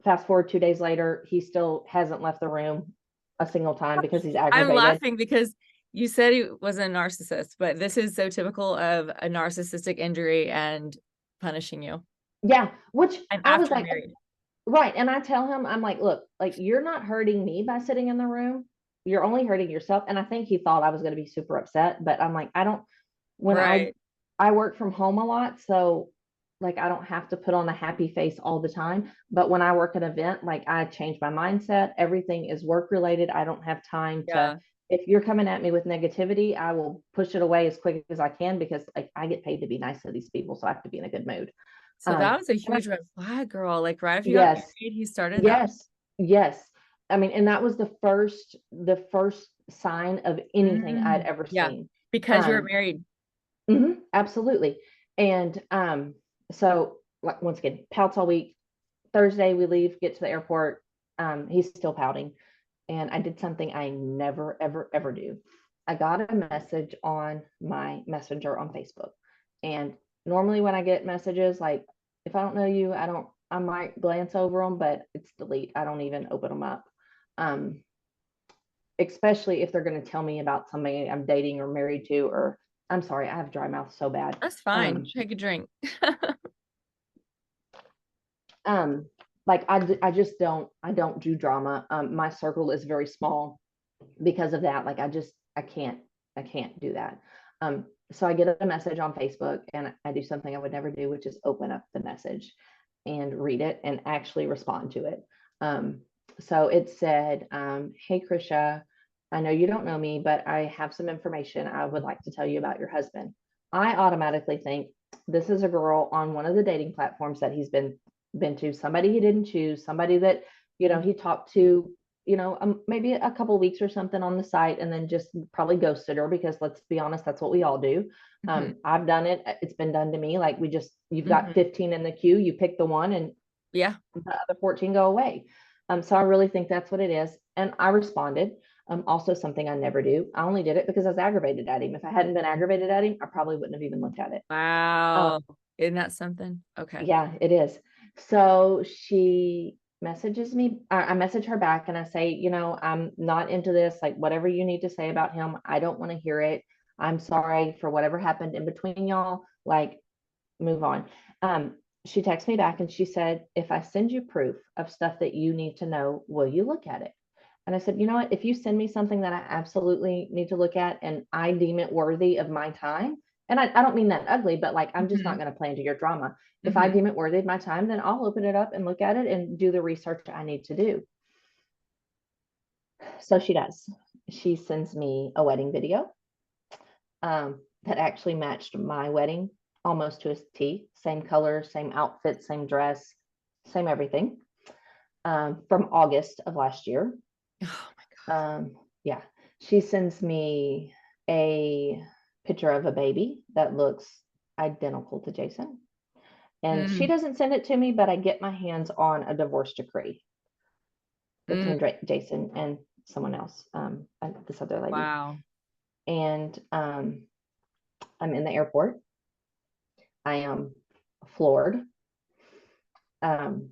Speaker 2: Fast forward 2 days later, he still hasn't left the room a single time because he's
Speaker 1: I'm
Speaker 2: aggravated.
Speaker 1: laughing because You said he was a narcissist, but this is so typical of a narcissistic injury and punishing you.
Speaker 2: Yeah, which
Speaker 1: And
Speaker 2: I was
Speaker 1: after
Speaker 2: like,
Speaker 1: married.
Speaker 2: right. And I tell him, I'm like, look, like you're not hurting me by sitting in the room. You're only hurting yourself. And I think he thought I was going to be super upset, but I'm like, I don't, when
Speaker 1: Right.
Speaker 2: I work from home a lot, so like I don't have to put on a happy face all the time. But when I work at an event, like I change my mindset. Everything is work related. I don't have time to,
Speaker 1: Yeah.
Speaker 2: if you're coming at me with negativity, I will push it away as quick as I can because like I get paid to be nice to these people. So I have to be in a good mood.
Speaker 1: So that was a
Speaker 2: And I,
Speaker 1: huge red flag, girl. Like right after you got
Speaker 2: yes,
Speaker 1: married, he started that.
Speaker 2: yes, yes. I mean, and that was the first sign of anything I'd
Speaker 1: Mm,
Speaker 2: ever
Speaker 1: yeah.
Speaker 2: seen.
Speaker 1: Because you were
Speaker 2: Um,
Speaker 1: married.
Speaker 2: absolutely. And so like once again, pouts all week. Thursday we leave, get to the airport. He's still pouting. And I did something I never, ever, ever do. I got a message on my messenger on Facebook. And normally when I get messages, like if I don't know you, I might glance over them, but it's delete. I don't even open them up. Um, Especially if they're going to tell me about somebody I'm dating or married to, or I'm sorry, I have dry mouth so bad.
Speaker 1: That's fine.
Speaker 2: Um,
Speaker 1: Take a drink.
Speaker 2: um, like I just I don't do drama. My circle is very small because of that. Like I can't do that. So I get a message on Facebook and I do something I would never do, which is open up the message and read it and actually respond to it. Um, so it said, "Hey Krisha, I know you don't know me, but I have some information I would like to tell you about your husband." I automatically think this is a girl on one of the dating platforms that he's been to, somebody he didn't choose, somebody that he talked to maybe a couple weeks or something on the site and then just probably ghosted her because let's be honest, that's what we all do.
Speaker 1: Hmm.
Speaker 2: I've done it. It's been done to me. Like you've got
Speaker 1: Hmm.
Speaker 2: 15 in the queue, you pick the one and
Speaker 1: Yeah.
Speaker 2: the other 14 go away. So I really think that's what it is. And I responded. Also something I never do. I only did it because I was aggravated at him. If I hadn't been aggravated at him, I probably wouldn't have even looked at it. Um,
Speaker 1: Wow. Isn't that something? Okay.
Speaker 2: yeah, it is. So she messages me. I message her back and I say, I'm not into this. Like, whatever you need to say about him, I don't want to hear it. I'm sorry for whatever happened in between y'all. Like, move on. She texted me back and she said, if I send you proof of stuff that you need to know, will you look at it? And I said, you know what? If you send me something that I absolutely need to look at and I deem it worthy of my time, and I don't mean that ugly, but like, I'm just not
Speaker 1: Hmm.
Speaker 2: going to play into your drama. If I
Speaker 1: Hmm.
Speaker 2: deem it worthy of my time, then I'll open it up and look at it and do the research I need to do. So she does. She sends me a wedding video that actually matched my wedding almost to a T. Same color, same outfit, same dress, same everything. From August of last year.
Speaker 1: Oh my
Speaker 2: Yeah, she sends me a picture of a baby that looks identical to Jason. And she
Speaker 1: God.
Speaker 2: doesn't send it to me, but I get my hands on a divorce decree
Speaker 1: Mm,
Speaker 2: between Jason and someone else, this other lady.
Speaker 1: wow.
Speaker 2: And I'm in the airport. I am floored. Um,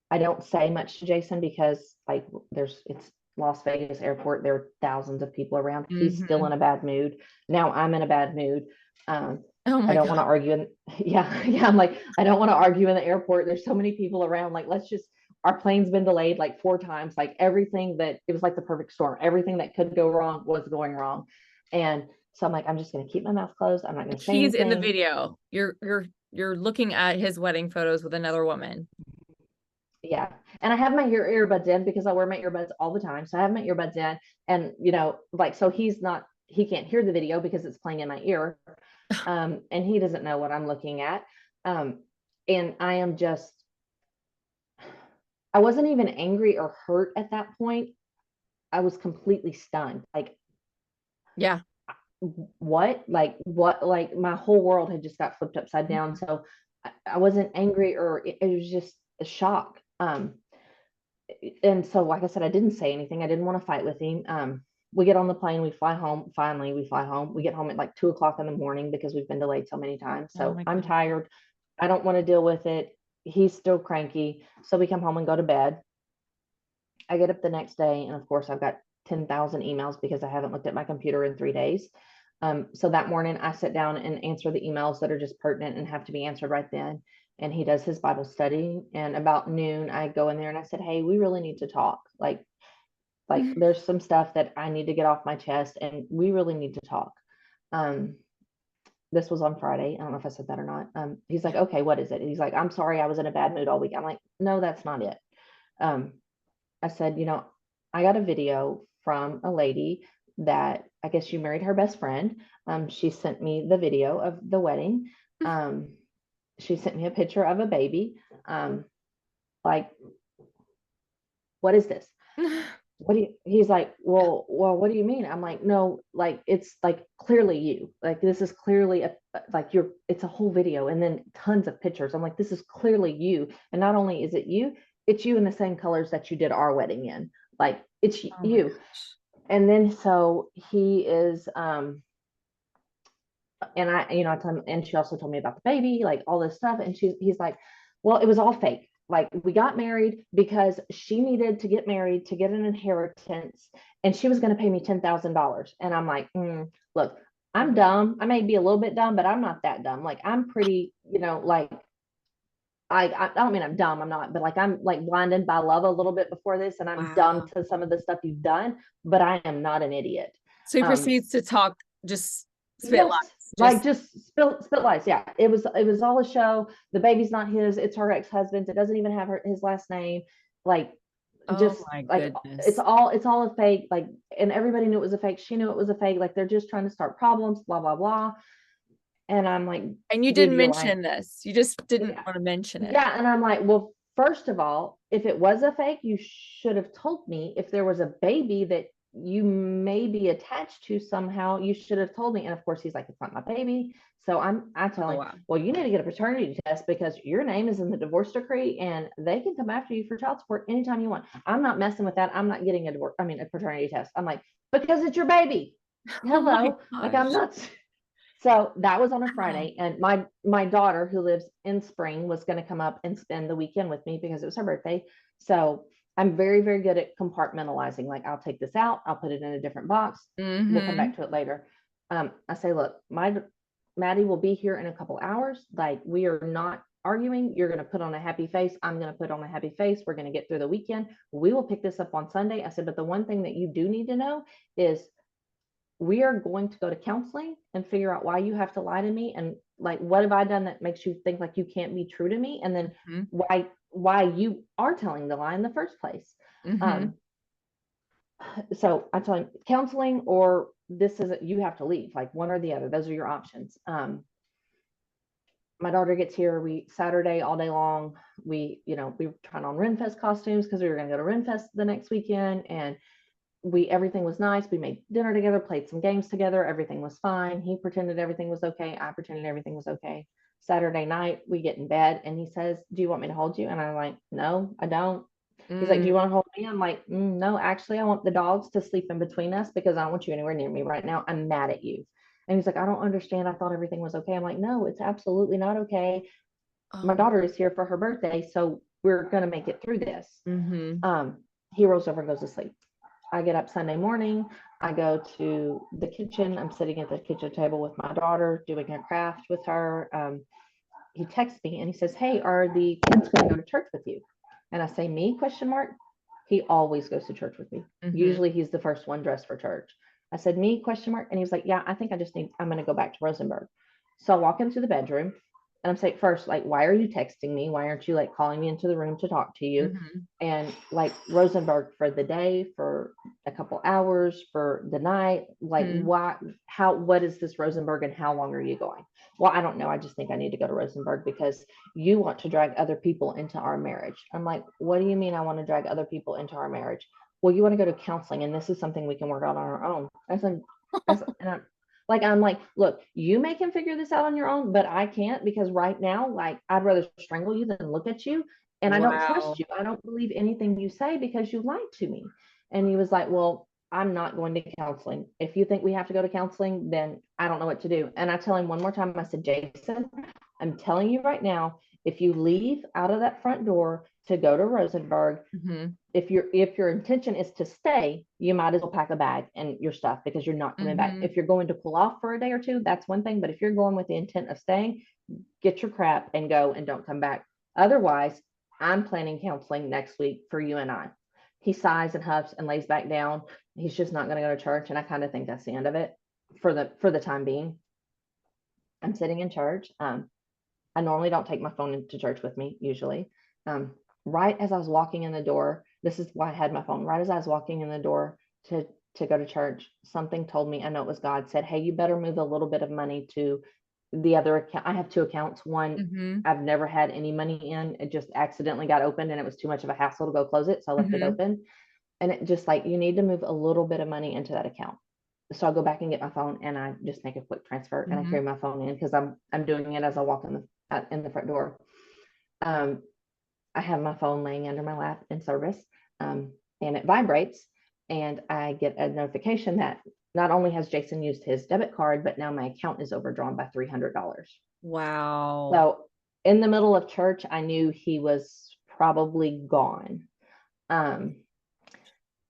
Speaker 2: I don't say much to Jason because like it's Las Vegas airport. There are thousands of people around. He's still
Speaker 1: Hmm.
Speaker 2: in a bad mood. Now I'm in a bad mood. Um,
Speaker 1: Oh
Speaker 2: I
Speaker 1: my
Speaker 2: don't want
Speaker 1: God.
Speaker 2: to argue. Yeah. I'm like, I don't want to argue in the airport. There's so many people around. Like, our plane's been delayed like 4 times. Like everything that it was like the perfect storm. Everything that could go wrong was going wrong. And so I'm like, I'm just going to keep my mouth closed. I'm not going
Speaker 1: Like
Speaker 2: to say
Speaker 1: he's in the
Speaker 2: anything.
Speaker 1: video. You're looking at his wedding photos with another woman.
Speaker 2: Yeah. And I have my earbuds in because I wear my earbuds all the time. So I have my earbuds in and like so he can't hear the video because it's playing in my ear. And he doesn't know what I'm looking at. Um and I wasn't even angry or hurt at that point. I was completely stunned. Like
Speaker 1: Yeah.
Speaker 2: what like my whole world had just got flipped upside down.
Speaker 1: Mhm.
Speaker 2: So I wasn't angry or it was just a shock. And so like I said, I didn't say anything. I didn't want to fight with him. We get on the plane, we fly home. Finally we fly home, we get home at like 2 o'clock in the morning because we've been delayed so many times.
Speaker 1: Oh
Speaker 2: So
Speaker 1: my
Speaker 2: I'm
Speaker 1: God.
Speaker 2: tired, I don't want to deal with it. He's still cranky, so we come home and go to bed. I get up the next day and of course I've got 10,000 emails because I haven't looked at my computer in 3 days. So that morning I sit down and answer the emails that are just pertinent and have to be answered right then. And he does his Bible study. And about noon, I go in there and I said, hey, we really need to talk. Like there's some stuff that I need to get off my chest and we really need to talk. Um, this was on Friday. I don't know if I said that or not. He's like, okay, what is it? And he's like, I'm sorry, I was in a bad mood all week. I'm like, no, that's not it. Um, I said, I got a video from a lady that I guess you married her best friend. She sent me the video of the wedding. She sent me a picture of a baby. Like, what is this? He's like, well, what do you mean? I'm like, no, like, it's like clearly you, like, this is clearly it's a whole video and then tons of pictures. I'm like, this is clearly you. And not only is it you, it's you in the same colors that you did our wedding in. Like, it's
Speaker 1: Oh my
Speaker 2: you.
Speaker 1: gosh.
Speaker 2: And then, so he is, and I told him, and she also told me about the baby, like all this stuff. And he's like, well, it was all fake. Like, we got married because she needed to get married to get an inheritance, and she was going to pay me $10,000. And I'm like, look, I'm dumb. I may be a little bit dumb, but I'm not that dumb. Like, I'm pretty, like, I don't mean I'm dumb. I'm not, but like, I'm like blinded by love a little bit before this, and I'm dumb
Speaker 1: Wow.
Speaker 2: to some of the stuff you've done, but I am not an idiot.
Speaker 1: So he
Speaker 2: Um,
Speaker 1: proceeds to talk, just spit
Speaker 2: Yes,
Speaker 1: lies,
Speaker 2: like
Speaker 1: just,
Speaker 2: just spill lies. Yeah, it was all a show. The baby's not his; it's her ex-husband's. It doesn't even have his last name. Like,
Speaker 1: oh
Speaker 2: just
Speaker 1: my
Speaker 2: like it's
Speaker 1: goodness.
Speaker 2: all a fake. Like, and everybody knew it was a fake. She knew it was a fake. Like, they're just trying to start problems. Blah blah blah. And I'm like,
Speaker 1: And you
Speaker 2: dude,
Speaker 1: didn't
Speaker 2: you're lying.
Speaker 1: mention this. You just didn't
Speaker 2: Yeah,
Speaker 1: want to mention it.
Speaker 2: yeah. And I'm like, well, first of all, if it was a fake, you should have told me. If there was a baby that you may be attached to somehow, you should have told me. And of course, he's like, it's not my baby. So I tell
Speaker 1: Oh
Speaker 2: him,
Speaker 1: wow.
Speaker 2: well, you need to get a paternity test because your name is in the divorce decree and they can come after you for child support anytime you want. I'm not messing with that. I'm not getting a paternity test. I'm like, because it's your baby.
Speaker 1: Oh my
Speaker 2: Hello. Like, I'm
Speaker 1: gosh.
Speaker 2: not. So that was on a
Speaker 1: Wow.
Speaker 2: Friday, and my daughter, who lives in Spring, was going to come up and spend the weekend with me because it was her birthday. So I'm very, very good at compartmentalizing. Like, I'll take this out, I'll put it in a different box. We'll come
Speaker 1: Mm-hmm.
Speaker 2: back to it later. I say, look, my Maddie will be here in a couple hours. Like, we are not arguing. You're going to put on a happy face. I'm going to put on a happy face. We're going to get through the weekend. We will pick this up on Sunday. I said, but the one thing that you do need to know is we are going to go to counseling and figure out why you have to lie to me, and like, what have I done that makes you think like you can't be true to me, and then
Speaker 1: Mm-hmm.
Speaker 2: why you are telling the lie in the first place.
Speaker 1: Mm-hmm.
Speaker 2: um so I tell him, counseling or this is, you have to leave, like one or the other, those are your options. My daughter gets here, we Saturday all day long, we were trying on Renfest costumes because we were going to go to Renfest the next weekend, and everything was nice. We made dinner together, played some games together. Everything was fine. He pretended everything was okay. I pretended everything was okay. Saturday night, we get in bed and he says, do you want me to hold you? And I'm like, no, I don't. He's like, do
Speaker 1: Mm.
Speaker 2: you want to hold me? I'm like, no, actually, I want the dogs to sleep in between us because I don't want you anywhere near me right now. I'm mad at you. And he's like, I don't understand. I thought everything was okay. I'm like, no, it's absolutely not okay. My
Speaker 1: Oh.
Speaker 2: daughter is here for her birthday, so we're going to make it through this.
Speaker 1: Mm-hmm.
Speaker 2: Um, he rolls over and goes to sleep. I get up Sunday morning. I go to the kitchen. I'm sitting at the kitchen table with my daughter, doing a craft with her. He texts me and he says, hey, are the kids going to go to church with you? And I say, me, question mark. He always goes to church with me.
Speaker 1: Mm-hmm.
Speaker 2: Usually he's the first one dressed for church. I said, me, question mark. And he was like, yeah, I think I'm going to go back to Rosenberg. So I walk into the bedroom and I'm saying, first, like, why are you texting me? Why aren't you like calling me into the room to talk to you?
Speaker 1: Mm-hmm.
Speaker 2: And like, Rosenberg for the day, for a couple hours, for the night, like,
Speaker 1: Mm-hmm.
Speaker 2: why, what is this Rosenberg and how long are you going? Well, I don't know. I just think I need to go to Rosenberg because you want to drag other people into our marriage. I'm like, what do you mean I want to drag other people into our marriage? Well, you want to go to counseling and this is something we can work out on our own. I'm like, look, you may can figure this out on your own, but I can't because right now, like, I'd rather strangle you than look at you. And I don't trust
Speaker 1: Wow.
Speaker 2: you. I don't believe anything you say because you lied to me. And he was like, well, I'm not going to counseling. If you think we have to go to counseling, then I don't know what to do. And I tell him one more time, I said, Jason, I'm telling you right now, if you leave out of that front door, to go to Rosenberg.
Speaker 1: Mm-hmm.
Speaker 2: If your intention is to stay, you might as well pack a bag and your stuff because you're not coming back.
Speaker 1: Mm-hmm.
Speaker 2: If you're going to cool off for a day or two, that's one thing. But if you're going with the intent of staying, get your crap and go and don't come back. Otherwise, I'm planning counseling next week for you and I. He sighs and huffs and lays back down. He's just not going to go to church. And I kind of think that's the end of it for the time being. I'm sitting in church. I normally don't take my phone into church with me, usually. Um, right as I was walking in the door, this is why I had my phone. Right as I was walking in the door to go to church, something told me, I know it was God, said, hey, you better move a little bit of money to the other account. I have two accounts. One,
Speaker 1: Mm-hmm.
Speaker 2: I've never had any money in. It just accidentally got opened and it was too much of a hassle to go close it. So I left it
Speaker 1: Mm-hmm.
Speaker 2: open. And it just like, you need to move a little bit of money into that account. So I'll go back and get my phone and I just make a quick transfer and I
Speaker 1: Mm-hmm.
Speaker 2: carry my phone in because I'm doing it as I walk in the front door. Um, I have my phone laying under my lap in service, and it vibrates, and I get a notification that not only has Jason used his debit card, but now my account is overdrawn by $300.
Speaker 1: Wow.
Speaker 2: So in the middle of church, I knew he was probably gone. Um,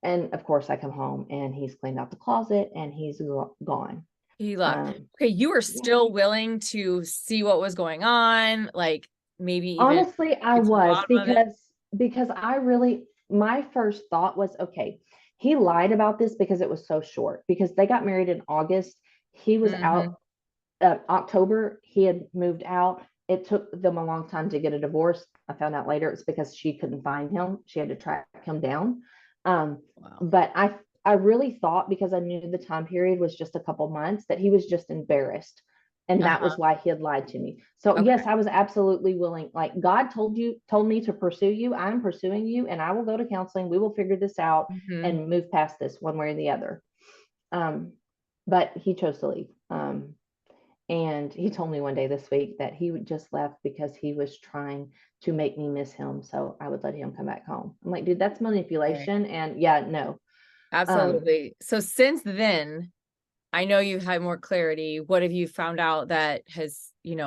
Speaker 2: and of course, I come home and he's cleaned out the closet and he's gone.
Speaker 1: He left.
Speaker 2: Um,
Speaker 1: Okay, you were
Speaker 2: yeah.
Speaker 1: still willing to see what was going on, like maybe even
Speaker 2: Honestly, I
Speaker 1: get to the
Speaker 2: was
Speaker 1: bottom of it.
Speaker 2: because I really my first thought was, okay, he lied about this because it was so short because they got married in August. He was
Speaker 1: Mm-hmm.
Speaker 2: out October, he had moved out. It took them a long time to get a divorce. I found out later it's because she couldn't find him. She had to track him down. Um,
Speaker 1: Wow.
Speaker 2: but I really thought because I knew the time period was just a couple months that he was just embarrassed. And that
Speaker 1: Uh-huh.
Speaker 2: was why he had lied to me. So
Speaker 1: Okay.
Speaker 2: yes, I was absolutely willing. Like God told me to pursue you. I'm pursuing you and I will go to counseling. We will figure this out
Speaker 1: Mm-hmm.
Speaker 2: and move past this one way or the other. Um, but he chose to leave. And he told me one day this week that he would just left because he was trying to make me miss him. So I would let him come back home. I'm like, dude, that's
Speaker 1: Okay.
Speaker 2: manipulation. And yeah, no. Um,
Speaker 1: Absolutely. So since then, I know you've had more clarity. What have you found out that has, made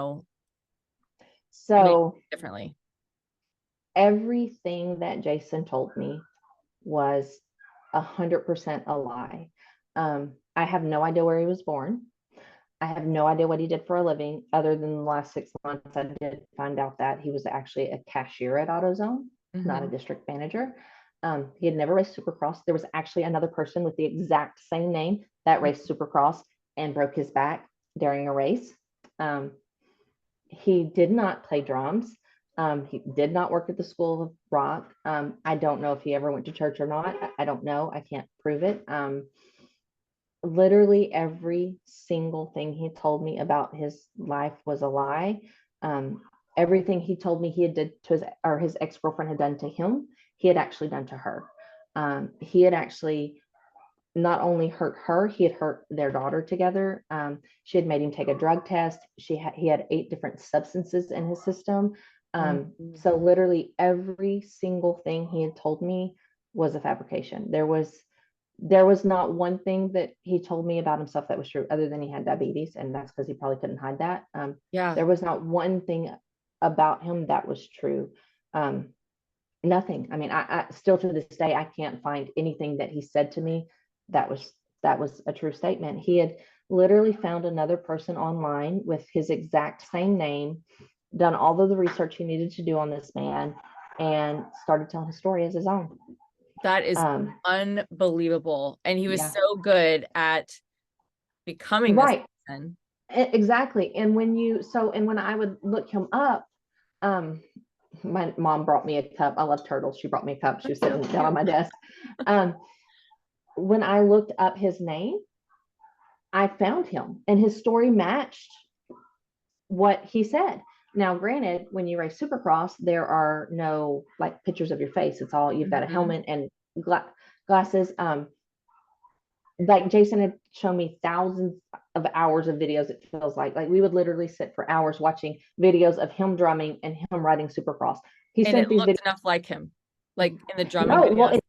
Speaker 2: so
Speaker 1: differently?
Speaker 2: everything that Jason told me was 100% a lie. I have no idea where he was born. I have no idea what he did for a living other than the last 6 months. I did find out that he was actually a cashier at AutoZone, not a
Speaker 1: Mm-hmm.
Speaker 2: district manager. He had never raced Supercross. There was actually another person with the exact same name that raced Supercross and broke his back during a race. Um, he did not play drums. He did not work at the School of Rock. I don't know if he ever went to church or not. I don't know. I can't prove it. Literally every single thing he told me about his life was a lie. Um, Everything he told me he had did to his ex-girlfriend had done to him, he had actually done to her. He had actually not only hurt her, he had hurt their daughter together. She had made him take a drug test. He had 8 different substances in his system.
Speaker 1: Mm-hmm.
Speaker 2: So literally every single thing he had told me was a fabrication. There was not one thing that he told me about himself that was true, other than he had diabetes, and that's because he probably couldn't hide that.
Speaker 1: Yeah.
Speaker 2: There was not one thing about him that was true. Um, Nothing. I mean, I still to this day I can't find anything that he said to me that was a true statement. He had literally found another person online with his exact same name, done all of the research he needed to do on this man, and started telling his story as his own.
Speaker 1: That is
Speaker 2: Um,
Speaker 1: unbelievable. And he was
Speaker 2: yeah,
Speaker 1: so good at becoming this
Speaker 2: right.
Speaker 1: person.
Speaker 2: Exactly. And when I would look him up, um, my mom brought me a cup. I love turtles. She brought me a cup. She was
Speaker 1: So
Speaker 2: sitting down on
Speaker 1: cute.
Speaker 2: my desk. Um, when I looked up his name, I found him and his story matched what he said. Now, granted, when you race Supercross, there are no like pictures of your face. It's all you've got a
Speaker 1: Mm-hmm.
Speaker 2: helmet and glasses. Like Jason had shown me thousands of hours of videos. It feels like we would literally sit for hours watching videos of him drumming and him riding Supercross. He
Speaker 1: And
Speaker 2: sent
Speaker 1: it
Speaker 2: these videos.
Speaker 1: looked enough like him, like in the drumming
Speaker 2: No,
Speaker 1: videos.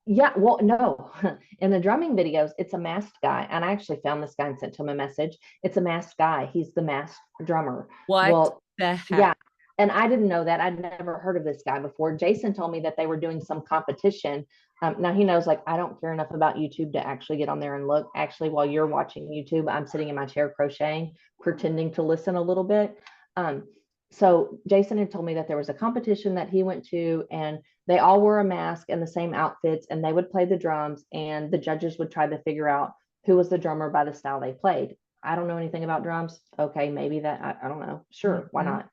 Speaker 2: yeah, well, no. In the drumming videos, it's a masked guy. And I actually found this guy and sent him a message. It's a masked guy. He's the masked drummer.
Speaker 1: What
Speaker 2: Well,
Speaker 1: the
Speaker 2: yeah,
Speaker 1: heck?
Speaker 2: and I didn't know that. I'd never heard of this guy before. Jason told me that they were doing some competition. Now he knows, like, I don't care enough about YouTube to actually get on there and look. Actually, while you're watching YouTube, I'm sitting in my chair crocheting, pretending to listen a little bit. Um, so Jason had told me that there was a competition that he went to, and they all wore a mask and the same outfits, and they would play the drums, and the judges would try to figure out who was the drummer by the style they played. I don't know anything about drums. Okay, maybe that, I don't know. Sure, why
Speaker 1: Mhm.
Speaker 2: not?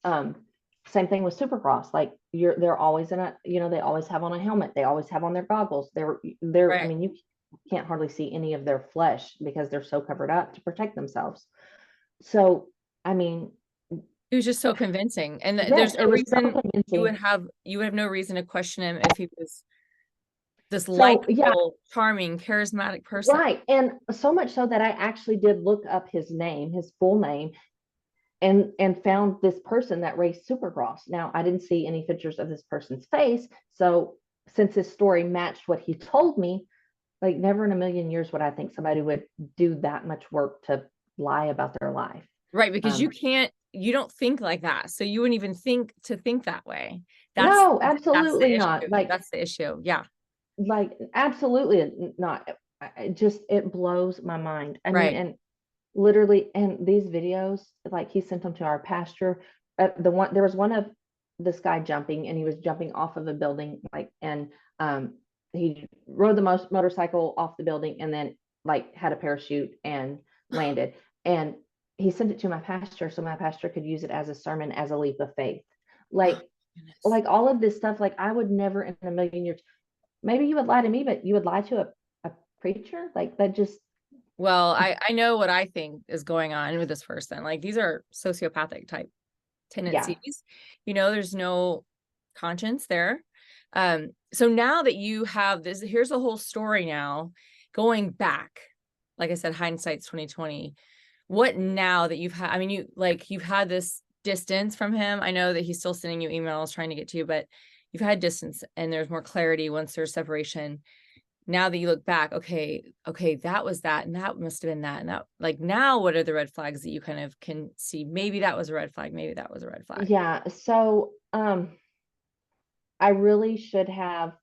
Speaker 2: Um, Same thing with Supercross. Like, they're always in a, they always have on a helmet. They always have on their goggles. I
Speaker 1: Right.
Speaker 2: mean, you can't hardly see any of their flesh because they're so covered up to protect themselves. So, I mean,
Speaker 1: He was just so convincing. And
Speaker 2: yes,
Speaker 1: there's no
Speaker 2: it was so
Speaker 1: reason
Speaker 2: convincing.
Speaker 1: you would have no reason to question him if he was this
Speaker 2: So, yeah,
Speaker 1: likable, charming, charismatic person.
Speaker 2: right. And so much so that I actually did look up his name, his full name, and found this person that raced Supercross. Now, I didn't see any pictures of this person's face. So, since his story matched what he told me, like, never in a million years would I think somebody would do that much work to lie about their life.
Speaker 1: Right, because
Speaker 2: Um,
Speaker 1: you don't think like that. So you wouldn't even think to think that way. That's
Speaker 2: no,
Speaker 1: that's the
Speaker 2: absolutely not.
Speaker 1: issue. That's the issue. Yeah.
Speaker 2: Absolutely not. It blows my mind. I mean,
Speaker 1: Right.
Speaker 2: and literally, and these videos, like, he sent them to our pastor. There was one of this guy jumping, and he was jumping off of a building, like, and um he rode the motorcycle off the building, and then, like, had a parachute and landed. And he sent it to my pastor so my pastor could use it as a sermon, as a leap of faith.
Speaker 1: Oh,
Speaker 2: Like,
Speaker 1: goodness.
Speaker 2: all of this stuff, like, I would never in a million years. Maybe you would lie to me, but you would lie to a preacher? Like, that just,
Speaker 1: Well, I know what I think is going on with this person. Like these are sociopathic type
Speaker 2: yeah.
Speaker 1: tendencies. There's no conscience there. So now that you have this, here's the whole story now, going back. Like I said, hindsight's 2020. What now that you've had, I mean, you've had this distance from him. I know that he's still sending you emails trying to get to you, but you've had distance and there's more clarity once there's separation. Now that you look back, okay, that was that, and that must have been that, and that, like, now what are the red flags that you kind of can see? Maybe that was a red flag, maybe that was a red flag.
Speaker 2: Yeah. So, I really should have,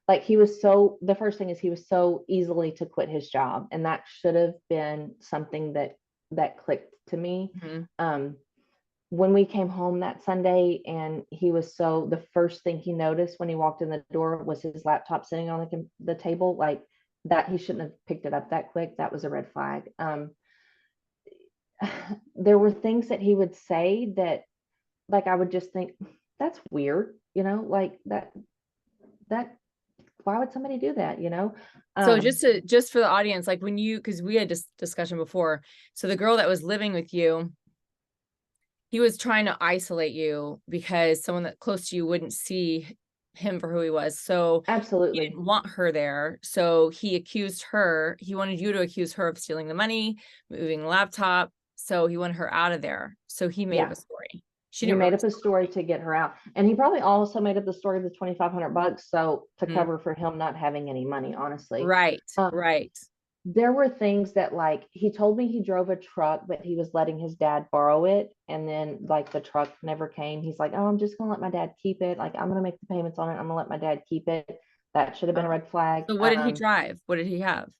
Speaker 2: like, the first thing is, he was so easily to quit his job, and that should have been something that clicked to me.
Speaker 1: Mhm.
Speaker 2: Um, when we came home that Sunday, and the first thing he noticed when he walked in the door was his laptop sitting on the table, like, that. He shouldn't have picked it up that quick. That was a red flag. There were things that he would say that, like, I would just think, that's weird, like, that why would somebody do that,
Speaker 1: So
Speaker 2: um
Speaker 1: just for the audience, like when you, because we had this discussion before, so the girl that was living with you, he was trying to isolate you because someone that close to you wouldn't see him for who he was. So he
Speaker 2: absolutely.
Speaker 1: didn't want her there. So he wanted you to accuse her of stealing the money, moving the laptop. So he wanted her out of there. So he made up
Speaker 2: Yeah,
Speaker 1: a story. She
Speaker 2: he
Speaker 1: didn't
Speaker 2: made
Speaker 1: really
Speaker 2: up a story to get her out, and he probably also made up the story of the $2,500, so to
Speaker 1: steal.
Speaker 2: cover for him not having any money, honestly.
Speaker 1: Right,
Speaker 2: um
Speaker 1: right.
Speaker 2: there were things that, like, he told me he drove a truck, but he was letting his dad borrow it, and then, like, the truck never came. He's like, oh, I'm just gonna let my dad keep it, like, I'm gonna make the payments on it, I'm gonna let my dad keep it. That should have been a
Speaker 1: Oh.
Speaker 2: red flag.
Speaker 1: So what did he drive? What did he have?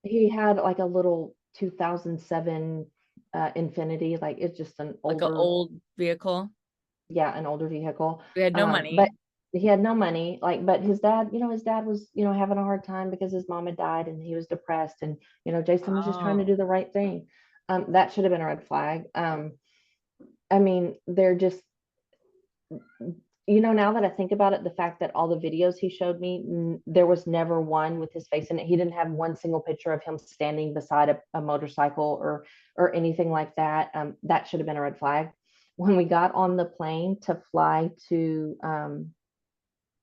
Speaker 2: He had, like, a little 2007 Infinity, like, it's just an
Speaker 1: Like an
Speaker 2: older,
Speaker 1: old vehicle?
Speaker 2: yeah, an older vehicle.
Speaker 1: We had no
Speaker 2: But
Speaker 1: money.
Speaker 2: he had no money, like, but his dad was, having a hard time because his mom had died, and he was depressed, and, Jason was just trying to
Speaker 1: Oh.
Speaker 2: do the right thing. That should have been a red flag. I mean, they're just, now that I think about it, the fact that all the videos he showed me, there was never one with his face in it. He didn't have one single picture of him standing beside a motorcycle, or anything like that. That should have been a red flag. When we got on the plane to fly to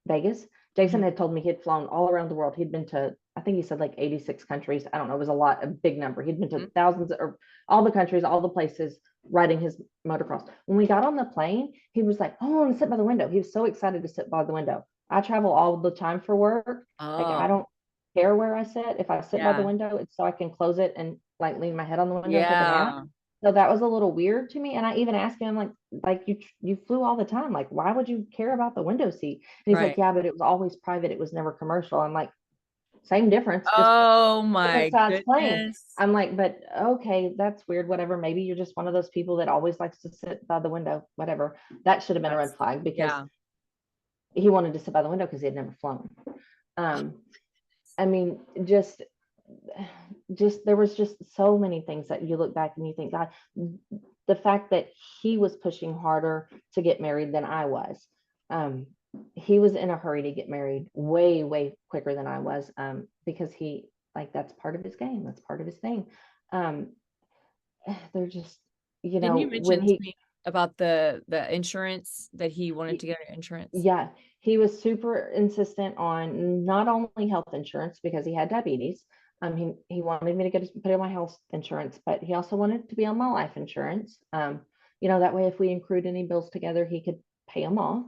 Speaker 2: Vegas, Jason
Speaker 1: Mhm.
Speaker 2: had told me he had flown all around the world. He'd been to, I think he said, like, 86 countries. I don't know, it was a big number. He'd been to
Speaker 1: Mhm.
Speaker 2: thousands, or all the countries, all the places, riding his motocross. When we got on the plane, he was like, oh, I want to sit by the window. He was so excited to sit by the window. I travel all the time for work. Like, I
Speaker 1: Oh,
Speaker 2: don't care where I sit. If I sit by the
Speaker 1: yeah.
Speaker 2: window, it's so I can close it and, like, lean my head on the window and take a nap.
Speaker 1: Yeah.
Speaker 2: So that was a little weird to me. And I even asked him, like you flew all the time. Like, why would you care about the window seat? And he's like,
Speaker 1: Right.
Speaker 2: yeah, but it was always private. It was never commercial. I'm like, same difference, just
Speaker 1: Oh
Speaker 2: different
Speaker 1: my
Speaker 2: size plane.
Speaker 1: goodness.
Speaker 2: I'm like, but okay, that's weird. Whatever. Maybe you're just one of those people that always likes to sit by the window. Whatever. That should have been a red
Speaker 1: That's,
Speaker 2: flag because
Speaker 1: yeah.
Speaker 2: he wanted to sit by the window because he had never flown. Um, I mean, just there was just so many things that you look back and you think, God, the fact that he was pushing harder to get married than I was. Um, he was in a hurry to get married way, way quicker than I was, because he like that's part of his game. That's part of his thing. Um, they're just,
Speaker 1: Didn't you
Speaker 2: when
Speaker 1: mention to
Speaker 2: he
Speaker 1: me about the insurance that he wanted to get insurance?
Speaker 2: yeah, he was super insistent on not only health insurance because he had diabetes. He wanted me to put in my health insurance, but he also wanted to be on my life insurance. That way, if we accrued any bills together, he could pay them off.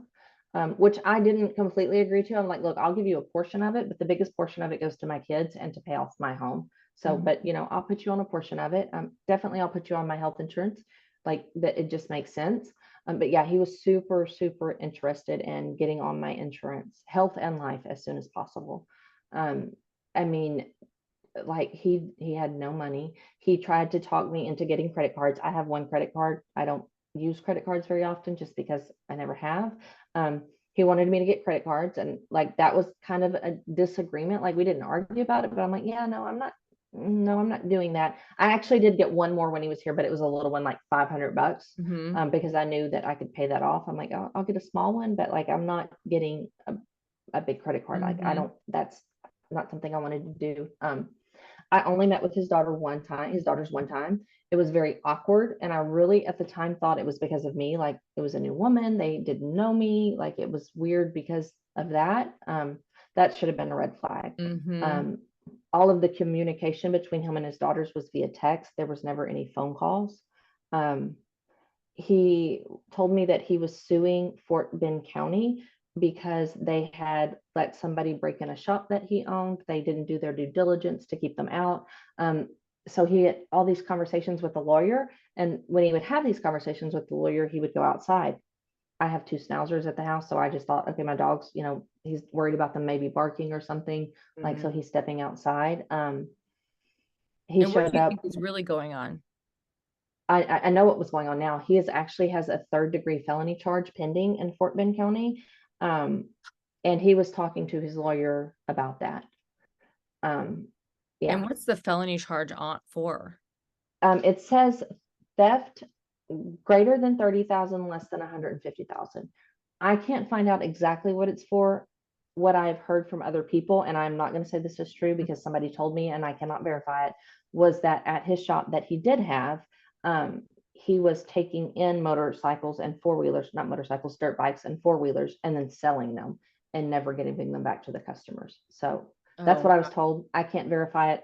Speaker 2: Which I didn't completely agree to. I'm like, look, I'll give you a portion of it, but the biggest portion of it goes to my kids and to pay off my home. So,
Speaker 1: Mhm.
Speaker 2: but I'll put you on a portion of it. Definitely, I'll put you on my health insurance. Like that, it just makes sense. But yeah, he was super, super interested in getting on my insurance, health and life, as soon as possible. Um, I mean, like he had no money. He tried to talk me into getting credit cards. I have one credit card. I don't use credit cards very often just because I never have. He wanted me to get credit cards, and like that was kind of a disagreement. Like we didn't argue about it, but I'm like, yeah, no, I'm not. No, I'm not doing that. I actually did get one more when he was here, but it was a little one, like $500,
Speaker 1: Mhm.
Speaker 2: because I knew that I could pay that off. I'm like, I'll get a small one, but like I'm not getting a big credit card. Like I
Speaker 1: Mhm.
Speaker 2: don't. That's not something I wanted to do. I only met with his daughter one time, his daughters one time. It was very awkward. And I really, at the time, thought it was because of me. Like it was a new woman. They didn't know me. Like it was weird because of that. That should have been a red flag.
Speaker 1: Mhm.
Speaker 2: Um, all of the communication between him and his daughters was via text. There was never any phone calls. Um, he told me that he was suing Fort Bend County because they had let somebody break in a shop that he owned. They didn't do their due diligence to keep them out. So he had all these conversations with the lawyer. And when he would have these conversations with the lawyer, he would go outside. I have two schnauzers at the house. So I just thought, okay, my dog's, he's worried about them maybe barking or something. Like, so
Speaker 1: Mhm.
Speaker 2: he's stepping outside. He
Speaker 1: And what
Speaker 2: showed
Speaker 1: do you think
Speaker 2: up.
Speaker 1: is really going on?
Speaker 2: I know what was going on now. He is actually has a third-degree felony charge pending in Fort Bend County. Um, and he was talking to his lawyer about that. Um,
Speaker 1: And
Speaker 2: yeah.
Speaker 1: what's the felony charge on for?
Speaker 2: It says theft greater than 30,000, less than 150,000. I can't find out exactly what it's for. What I've heard from other people, and I'm not going to say this is true because somebody told me and I cannot verify it, was that at his shop that he did have, he was taking in motorcycles and four-wheelers, not motorcycles, dirt bikes and four-wheelers, and then selling them and never giving them back to the customers. So that's
Speaker 1: Oh,
Speaker 2: what I was told. I can't verify it.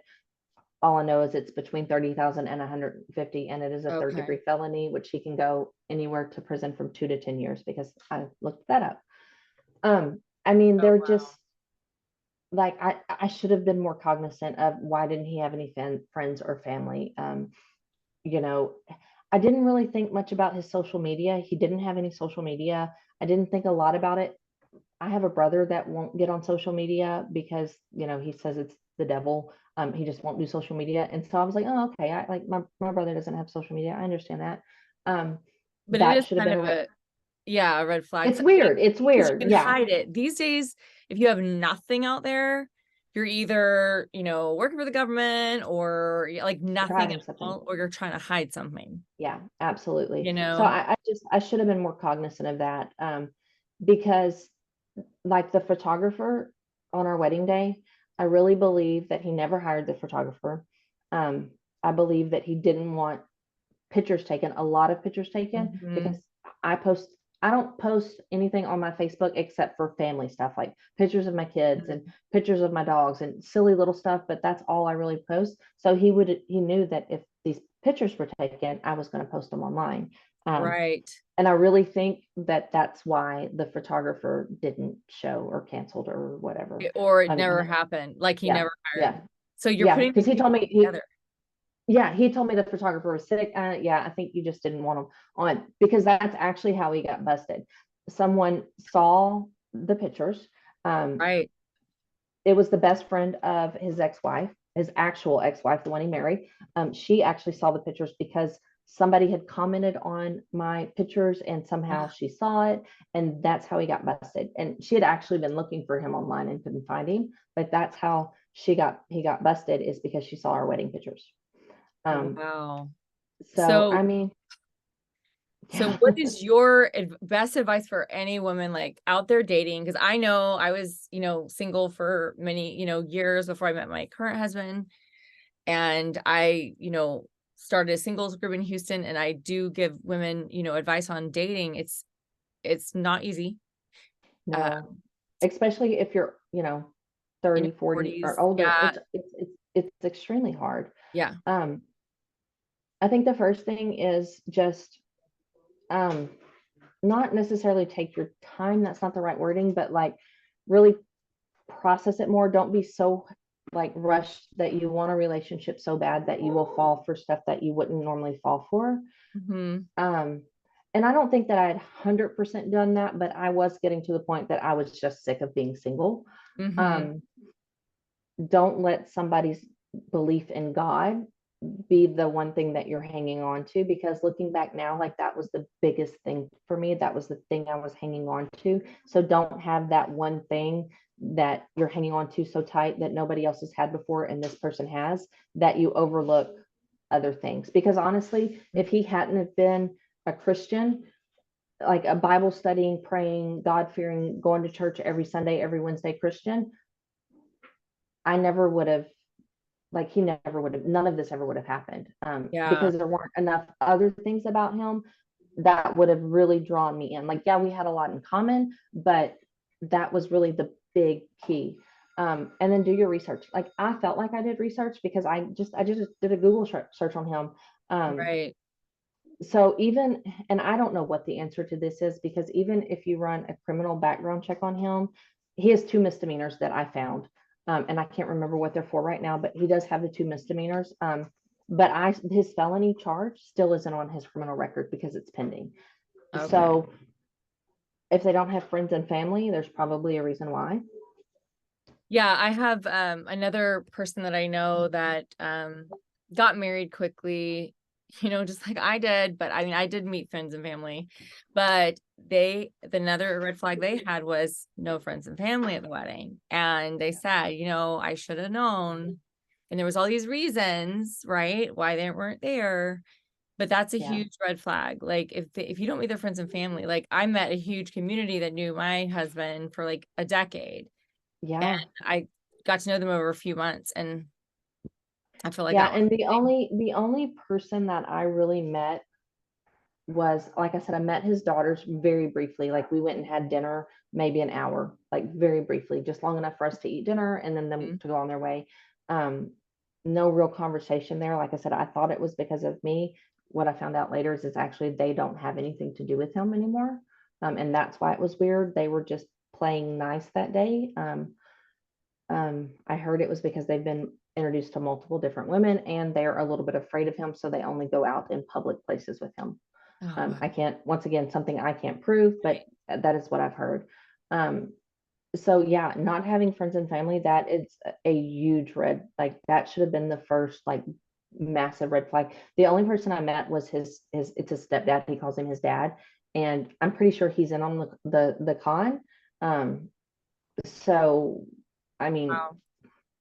Speaker 2: All I know is it's between 30,000 and 150, and it is a third
Speaker 1: okay.
Speaker 2: degree felony, which he can go anywhere to prison from 2 to 10 years because I looked that up. I mean,
Speaker 1: Oh,
Speaker 2: they're just
Speaker 1: wow.
Speaker 2: like I should have been more cognizant of why didn't he have any friends or family. You know, I didn't really think much about his social media. He didn't have any social media. I didn't think a lot about it. I have a brother that won't get on social media because, he says it's the devil. He just won't do social media. And so I was like, oh, okay. I like my brother doesn't have social media. I understand that. Um,
Speaker 1: But it
Speaker 2: that
Speaker 1: is
Speaker 2: should have
Speaker 1: kind
Speaker 2: been
Speaker 1: of a, yeah, a red flag.
Speaker 2: it's
Speaker 1: So I think
Speaker 2: weird. It's
Speaker 1: because you
Speaker 2: weird.
Speaker 1: can
Speaker 2: Yeah.
Speaker 1: hide it. These days, if you have nothing out there, you're either, working for the government or like
Speaker 2: You're
Speaker 1: nothing at
Speaker 2: hiding something.
Speaker 1: all, or you're trying to hide something,
Speaker 2: Yeah, absolutely.
Speaker 1: you
Speaker 2: So
Speaker 1: know?
Speaker 2: I should have been more cognizant of that. Because like the photographer on our wedding day, I really believe that he never hired the photographer. Um, I believe that he didn't want pictures taken, a lot of pictures taken, because
Speaker 1: Mhm.
Speaker 2: I post, I don't post anything on my Facebook except for family stuff, like pictures of my kids and pictures of my dogs and silly little stuff, but that's all I really post. So he knew that if these pictures were taken, I was going to post them online. Um,
Speaker 1: Right.
Speaker 2: and I really think that that's why the photographer didn't show or canceled or whatever.
Speaker 1: Or it
Speaker 2: I
Speaker 1: never
Speaker 2: know,
Speaker 1: happened. Like he
Speaker 2: yeah,
Speaker 1: never hired.
Speaker 2: yeah,
Speaker 1: So you're
Speaker 2: yeah.
Speaker 1: putting
Speaker 2: Because
Speaker 1: these
Speaker 2: he
Speaker 1: people
Speaker 2: told me
Speaker 1: together.
Speaker 2: Yeah, he told me the photographer was sick. Yeah, I think you just didn't want him on, because that's actually how he got busted. Someone saw the pictures. Um,
Speaker 1: Right.
Speaker 2: it was the best friend of his ex-wife, his actual ex-wife, the one he married. She actually saw the pictures because somebody had commented on my pictures and somehow she saw it, and that's how he got busted. And she had actually been looking for him online and couldn't find him, but that's how he got busted, is because she saw our wedding pictures. Um,
Speaker 1: Wow.
Speaker 2: so
Speaker 1: So
Speaker 2: I mean,
Speaker 1: So
Speaker 2: yeah,
Speaker 1: what is your best advice for any woman like out there dating? Because I know I was, single for many, years before I met my current husband. And I, started a singles group in Houston, and I do give women, advice on dating. It's not easy. Uh,
Speaker 2: no, especially if you're,
Speaker 1: in your
Speaker 2: 30, 40 or
Speaker 1: 40s.
Speaker 2: older,
Speaker 1: Yeah.
Speaker 2: it's extremely hard.
Speaker 1: Yeah.
Speaker 2: Um, I think the first thing is just um, not necessarily take your time. That's not the right wording, but like really process it more. Don't be so like rushed that you want a relationship so bad that you will fall for stuff that you wouldn't normally fall for.
Speaker 1: Hmm.
Speaker 2: Um, and I don't think that I had 100% done that, but I was getting to the point that I was just sick of being single.
Speaker 1: Hmm.
Speaker 2: Um, don't let somebody's belief in God be the one thing that you're hanging on to, because looking back now, like that was the biggest thing for me. That was the thing I was hanging on to. So don't have that one thing that you're hanging on to so tight that nobody else has had before and this person has, that you overlook other things. Because honestly, if he hadn't have been a Christian, like a Bible studying, praying, God fearing, going to church every Sunday, every Wednesday Christian, I never would have, like he never would have, none of this ever would have happened,
Speaker 1: Yeah.
Speaker 2: because there weren't enough other things about him that would have really drawn me in. Like, yeah, we had a lot in common, but that was really the big key. And then do your research. Like I felt like I did research because I just did a Google search on him. Um,
Speaker 1: Right.
Speaker 2: so even, and I don't know what the answer to this is, because even if you run a criminal background check on him, he has two misdemeanors that I found. And I can't remember what they're for right now, but he does have the two misdemeanors. But his felony charge still isn't on his criminal record because it's pending.
Speaker 1: Okay.
Speaker 2: So if they don't have friends and family, there's probably a reason why.
Speaker 1: Yeah, I have another person that I know that got married quickly, just like I did, but I mean I did meet friends and family. But another red flag they had was no friends and family at the wedding. And they said, I should have known. And there was all these reasons, right, why they weren't there. But that's a
Speaker 2: Yeah.
Speaker 1: huge red flag. Like if you don't meet their friends and family, like I met a huge community that knew my husband for like a decade, and
Speaker 2: Yeah.
Speaker 1: I got to know them over a few months, and I feel like
Speaker 2: Yeah.
Speaker 1: that was
Speaker 2: And
Speaker 1: the same.
Speaker 2: the only person that I really met was, like I said, I met his daughters very briefly. Like we went and had dinner, maybe an hour, like very briefly, just long enough for us to eat dinner and then them
Speaker 1: Mhm.
Speaker 2: to go on their way. Um, no real conversation there. Like I said, I thought it was because of me. What I found out later is it's actually they don't have anything to do with him anymore. And that's why it was weird. They were just playing nice that day. I heard it was because they've been introduced to multiple different women and they're a little bit afraid of him. So they only go out in public places with him.
Speaker 1: Oh, wow.
Speaker 2: I can't, once again, something I can't prove, but
Speaker 1: Right.
Speaker 2: that is what I've heard. Um, so yeah, not having friends and family, that is a huge red, like that should have been the first like massive red flag. The only person I met was his it's his stepdad. He calls him his dad. And I'm pretty sure he's in on the con. Um, so I mean,
Speaker 1: Wow.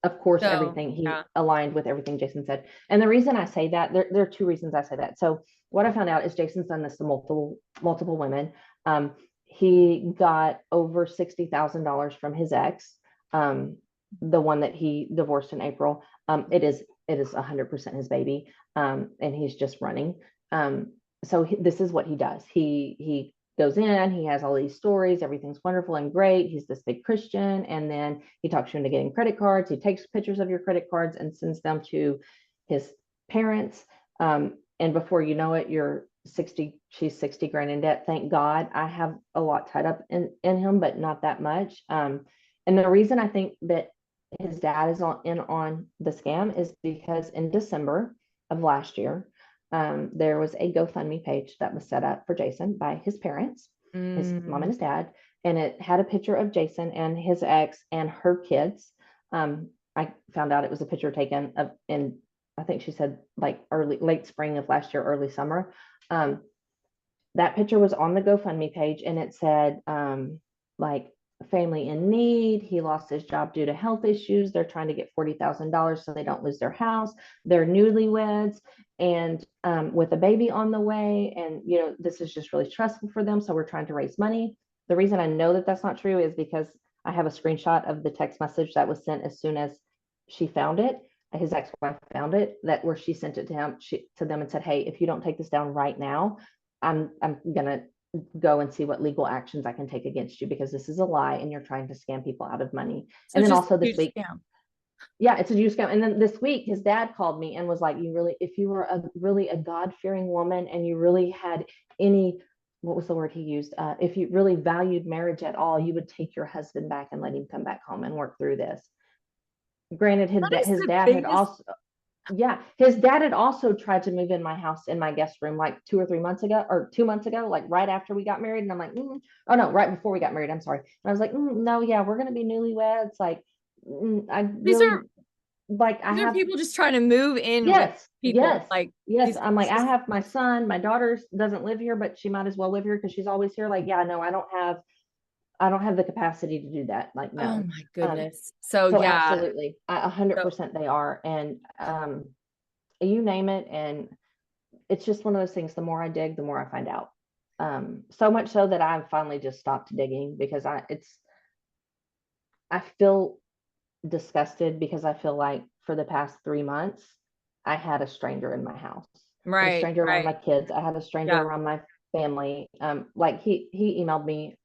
Speaker 2: of course,
Speaker 1: So
Speaker 2: everything he
Speaker 1: yeah.
Speaker 2: aligned with everything Jason said. And the reason I say that, there are two reasons I say that. So what I found out is Jason's done this to multiple women. Um, he got over $60,000 from his ex, um, the one that he divorced in April. It is 100% his baby, and he's just running. So this is what he does. He goes in, he has all these stories, everything's wonderful and great. He's this big Christian, and then he talks you into getting credit cards. He takes pictures of your credit cards and sends them to his parents. And before you know it, she's 60 grand in debt. Thank God. I have a lot tied up in him, but not that much. And the reason I think that his dad is in on the scam is because in December, of last year, there was a GoFundMe page that was set up for Jason by his parents, his mom and
Speaker 1: Mm.
Speaker 2: his dad, and it had a picture of Jason and his ex and her kids. I found out it was a picture taken of in, I think she said like late spring of last year, early summer. Um, that picture was on the GoFundMe page, and it said like family in need. He lost his job due to health issues. They're trying to get $40,000 so they don't lose their house. They're newlyweds and with a baby on the way. And, this is just really stressful for them. So we're trying to raise money. The reason I know that that's not true is because I have a screenshot of the text message that was sent as soon as she found it. His ex-wife found it, that where she sent it to him, to them and said, "Hey, if you don't take this down right now, I'm gonna go and see what legal actions I can take against you, because this is a lie and you're trying to scam people out of money."
Speaker 1: So
Speaker 2: And
Speaker 1: it's
Speaker 2: then
Speaker 1: just a
Speaker 2: also this
Speaker 1: huge
Speaker 2: week,
Speaker 1: scam.
Speaker 2: yeah, it's a huge scam. And then this week, his dad called me and was like, "You really, if you were really a God-fearing woman and you really had any, what was the word he used? If you really valued marriage at all, you would take your husband back and let him come back home and work through this." Granted,
Speaker 1: That is
Speaker 2: his
Speaker 1: the
Speaker 2: dad had
Speaker 1: biggest.
Speaker 2: also, yeah, his dad had also tried to move in my house in my guest room like 2 or 3 months ago, or 2 months ago, like right after we got married. And I'm like, oh no, right before we got married. I'm sorry. And I was like, no, yeah, we're gonna be newlyweds. Like, I
Speaker 1: These
Speaker 2: really,
Speaker 1: are
Speaker 2: like, I
Speaker 1: these are
Speaker 2: have,
Speaker 1: people just trying to move in with
Speaker 2: yes,
Speaker 1: people.
Speaker 2: yes,
Speaker 1: Like
Speaker 2: yes.
Speaker 1: these,
Speaker 2: I'm like,
Speaker 1: it's
Speaker 2: I
Speaker 1: just,
Speaker 2: have my son, my daughter doesn't live here, but she might as well live here because she's always here. Like, yeah, no, I don't have the capacity to do that. Like,
Speaker 1: oh
Speaker 2: no.
Speaker 1: my
Speaker 2: Um,
Speaker 1: goodness. So
Speaker 2: so
Speaker 1: yeah.
Speaker 2: absolutely, a hundred
Speaker 1: So
Speaker 2: percent they are. And you name it, and it's just one of those things. The more I dig, the more I find out. So much so that I've finally just stopped digging, because I feel disgusted, because I feel like for the past 3 months, I had a stranger in my house. I had a
Speaker 1: right,
Speaker 2: stranger around my
Speaker 1: right.
Speaker 2: kids. I had a stranger
Speaker 1: Yeah.
Speaker 2: around my family. Like he emailed me.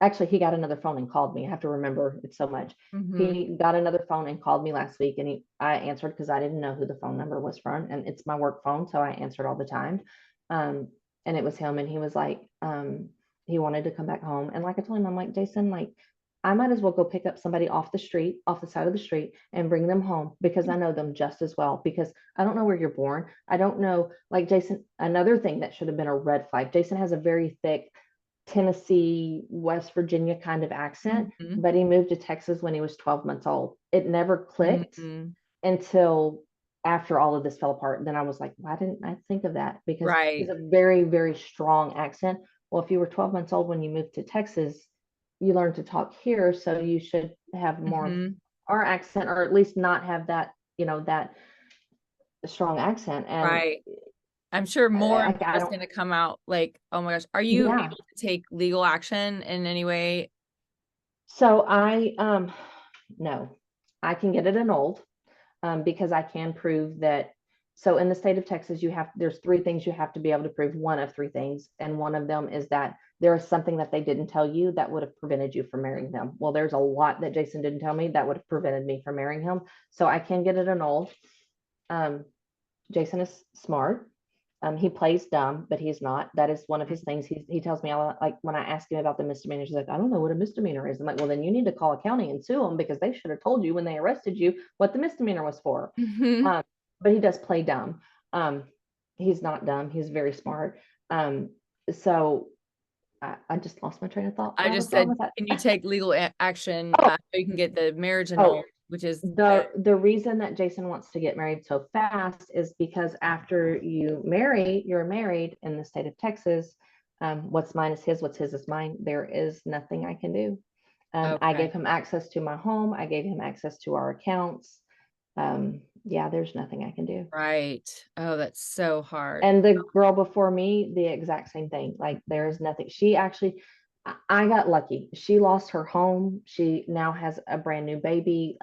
Speaker 2: Actually, he got another phone and called me. I have to remember it so much.
Speaker 1: Hmm.
Speaker 2: He got another phone and called me last week, and I answered because I didn't know who the phone number was from, and it's my work phone, so I answered all the time. Um, and it was him, and he was like, he wanted to come back home, and like I told him, I'm like, Jason, like, I might as well go pick up somebody off the street, off the side of the street, and bring them home, because I know them just as well. Because I don't know where you're born. I don't know, like Jason. Another thing that should have been a red flag. Jason has a very thick Tennessee, West Virginia kind of accent,
Speaker 1: Hmm.
Speaker 2: but he moved to Texas when he was 12 months old. It never clicked
Speaker 1: Hmm.
Speaker 2: until after all of this fell apart. Then I was like, why didn't I think of that? Because he's
Speaker 1: Right.
Speaker 2: a very, very strong accent. Well, if you were 12 months old when you moved to Texas, you learned to talk here. So you should have more of
Speaker 1: Hmm.
Speaker 2: our accent, or at least not have that, that strong accent. And
Speaker 1: Right. I'm sure more and
Speaker 2: I
Speaker 1: more is
Speaker 2: don't,
Speaker 1: going to come out. Like, oh my gosh, are you able
Speaker 2: yeah.
Speaker 1: to take legal action in any way?
Speaker 2: So no, I can get it annulled, because I can prove that. So in the state of Texas, there's three things you have to be able to prove, one of three things. And one of them is that there is something that they didn't tell you that would have prevented you from marrying them. Well, there's a lot that Jason didn't tell me that would have prevented me from marrying him. So I can get it annulled. Um, Jason is smart. He plays dumb, but he's not. That is one of his things. He tells me, like, when I ask him about the misdemeanors, he's like, I don't know what a misdemeanor is. I'm like, well, then you need to call county and sue them, because they should have told you when they arrested you what the misdemeanor was for.
Speaker 1: Hmm.
Speaker 2: Um, but he does play dumb. Um, he's not dumb. He's very smart. Um, so I just lost my train of thought.
Speaker 1: I
Speaker 2: Where I
Speaker 1: just
Speaker 2: was going
Speaker 1: said,
Speaker 2: with that.
Speaker 1: can you take legal action
Speaker 2: Oh,
Speaker 1: so you can get the marriage
Speaker 2: oh,
Speaker 1: annulled, which is
Speaker 2: the reason that Jason wants to get married so fast is because after you're married in the state of Texas. What's mine is his, what's his is mine. There is nothing I can do. I
Speaker 1: okay.
Speaker 2: gave him access to my home. I gave him access to our accounts. Yeah, there's nothing I can do.
Speaker 1: Right. Oh, that's so hard.
Speaker 2: And the girl before me, the exact same thing. Like, there's nothing. She actually, I got lucky. She lost her home. She now has a brand new baby.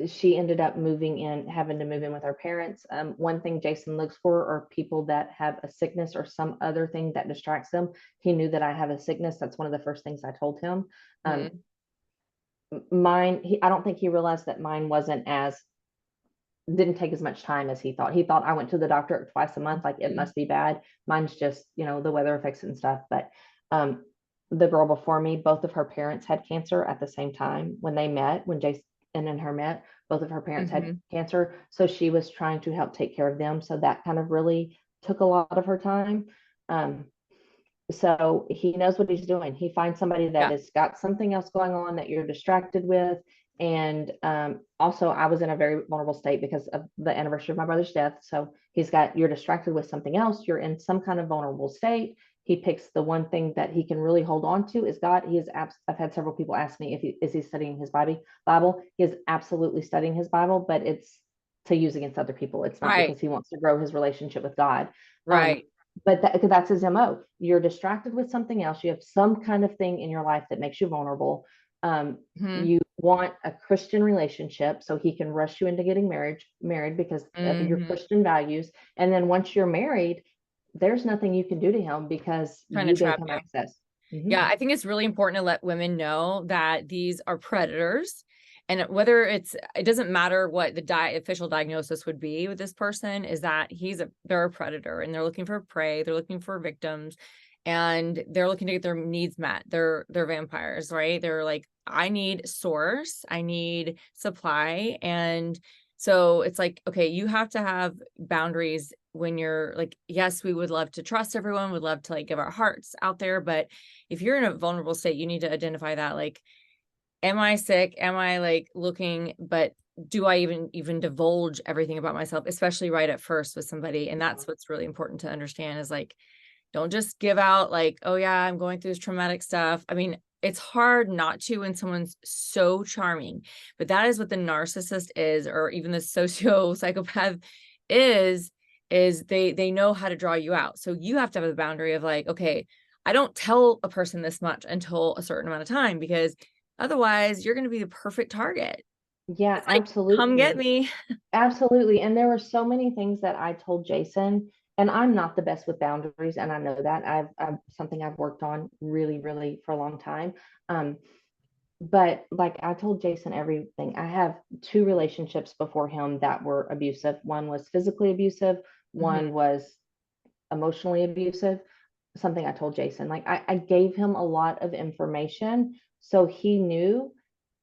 Speaker 2: She ended up having to move in with her parents. One thing Jason looks for are people that have a sickness or some other thing that distracts them. He knew that I have a sickness. That's one of the first things I told him. Um,
Speaker 1: Mhm.
Speaker 2: I don't think he realized that mine wasn't as didn't take as much time as he thought. He thought I went to the doctor twice a month, like it
Speaker 1: Mhm.
Speaker 2: must be bad. Mine's just, the weather affects it and stuff. But um, the girl before me, both of her parents had cancer at the same time when they met. When Jason, and in her met, both of her parents had
Speaker 1: Mhm.
Speaker 2: cancer. So she was trying to help take care of them. So that kind of really took a lot of her time. Um, so he knows what he's doing. He finds somebody that
Speaker 1: Yeah.
Speaker 2: has got something else going on that you're distracted with. And also, I was in a very vulnerable state because of the anniversary of my brother's death. So you're distracted with something else. You're in some kind of vulnerable state. He picks the one thing that he can really hold on to is God. I've had several people ask me if is he studying his Bible. He is absolutely studying his Bible, but it's to use against other people. It's not
Speaker 1: Right.
Speaker 2: because he wants to grow his relationship with God. Um,
Speaker 1: Right.
Speaker 2: but that's his MO. You're distracted with something else. You have some kind of thing in your life that makes you vulnerable.
Speaker 1: Mhm.
Speaker 2: You want a Christian relationship so he can rush you into getting married because of your
Speaker 1: Mhm.
Speaker 2: Christian values. And then once you're married, there's nothing you can do to him because
Speaker 1: Trying to
Speaker 2: you gave
Speaker 1: trap
Speaker 2: him
Speaker 1: you.
Speaker 2: access. Hmm.
Speaker 1: Yeah, I think it's really important to let women know that these are predators. And it doesn't matter what the official diagnosis would be with this person, is that they're a predator and they're looking for prey, they're looking for victims, and they're looking to get their needs met. They're vampires, right? They're like, I need source, I need supply. And so it's like, okay, you have to have boundaries when you're like, yes, we would love to trust everyone, would love to like give our hearts out there, but if you're in a vulnerable state, you need to identify that, like, am I sick? Am I like looking, but do I even divulge everything about myself, especially right at first with somebody? And
Speaker 2: Yeah.
Speaker 1: that's what's really important to understand is like, don't just give out like, oh yeah, I'm going through this traumatic stuff. I mean, it's hard not to when someone's so charming, but that is what the narcissist is, or even the socio psychopath is, they know how to draw you out. So you have to have a boundary of like, okay, I don't tell a person this much until a certain amount of time, because otherwise you're going to be the perfect target.
Speaker 2: Yeah,
Speaker 1: It's like, come get
Speaker 2: absolutely.
Speaker 1: me.
Speaker 2: Absolutely. And there were so many things that I told Jason, and I'm not the best with boundaries, and I know that. I've something I've worked on really, really for a long time. Um, but like I told Jason everything. I have two relationships before him that were abusive. One was physically abusive,
Speaker 1: Mhm.
Speaker 2: one was emotionally abusive. Something I told Jason. Like I gave him a lot of information so he knew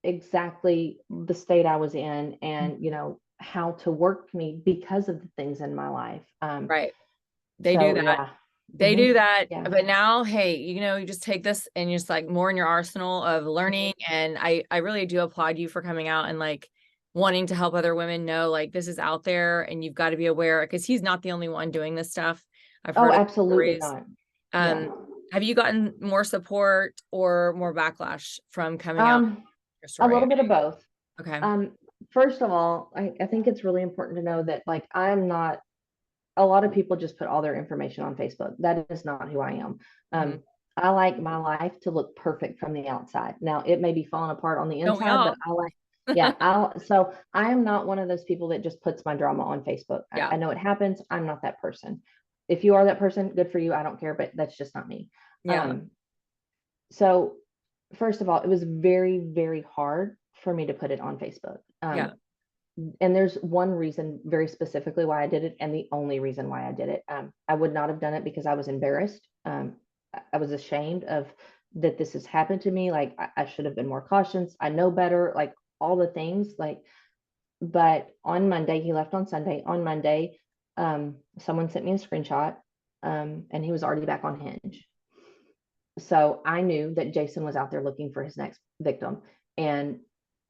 Speaker 2: exactly the state I was in and
Speaker 1: Mhm.
Speaker 2: how to work me because of the things in my life.
Speaker 1: Right. They do
Speaker 2: So
Speaker 1: that.
Speaker 2: yeah.
Speaker 1: They
Speaker 2: Hmm.
Speaker 1: do that,
Speaker 2: Yeah.
Speaker 1: but now, hey, you just take this and you're just like more in your arsenal of learning. And I really do applaud you for coming out and like wanting to help other women know like this is out there and you've got to be aware, because he's not the only one doing this stuff. I've
Speaker 2: Oh,
Speaker 1: heard of
Speaker 2: absolutely
Speaker 1: stories.
Speaker 2: not. Yeah.
Speaker 1: Um, have you gotten more support or more backlash from coming out
Speaker 2: Um,
Speaker 1: your
Speaker 2: a
Speaker 1: story?
Speaker 2: little bit of both.
Speaker 1: Okay.
Speaker 2: Um, First of all, I think it's really important to know that like I'm not a lot of people just put all their information on Facebook. That is not who I am.
Speaker 1: Mhm.
Speaker 2: I like my life to look perfect from the outside. Now it may be falling apart on the
Speaker 1: Don't we
Speaker 2: inside, but
Speaker 1: all?
Speaker 2: yeah, so I am not one of those people that just puts my drama on Facebook.
Speaker 1: Yeah.
Speaker 2: I know it happens. I'm not that person. If you are that person, good for you. I don't care, but that's just not me.
Speaker 1: Yeah.
Speaker 2: Um, so first of all, it was very, very hard for me to put it on Facebook.
Speaker 1: Yeah.
Speaker 2: And there's one reason very specifically why I did it, and the only reason why I did it. I would not have done it because I was embarrassed. I was ashamed of that this has happened to me. Like I should have been more cautious. I know better. Like all the things. Like, but on Monday he left on Sunday. On Monday, someone sent me a screenshot, and he was already back on Hinge. So I knew that Jason was out there looking for his next victim. And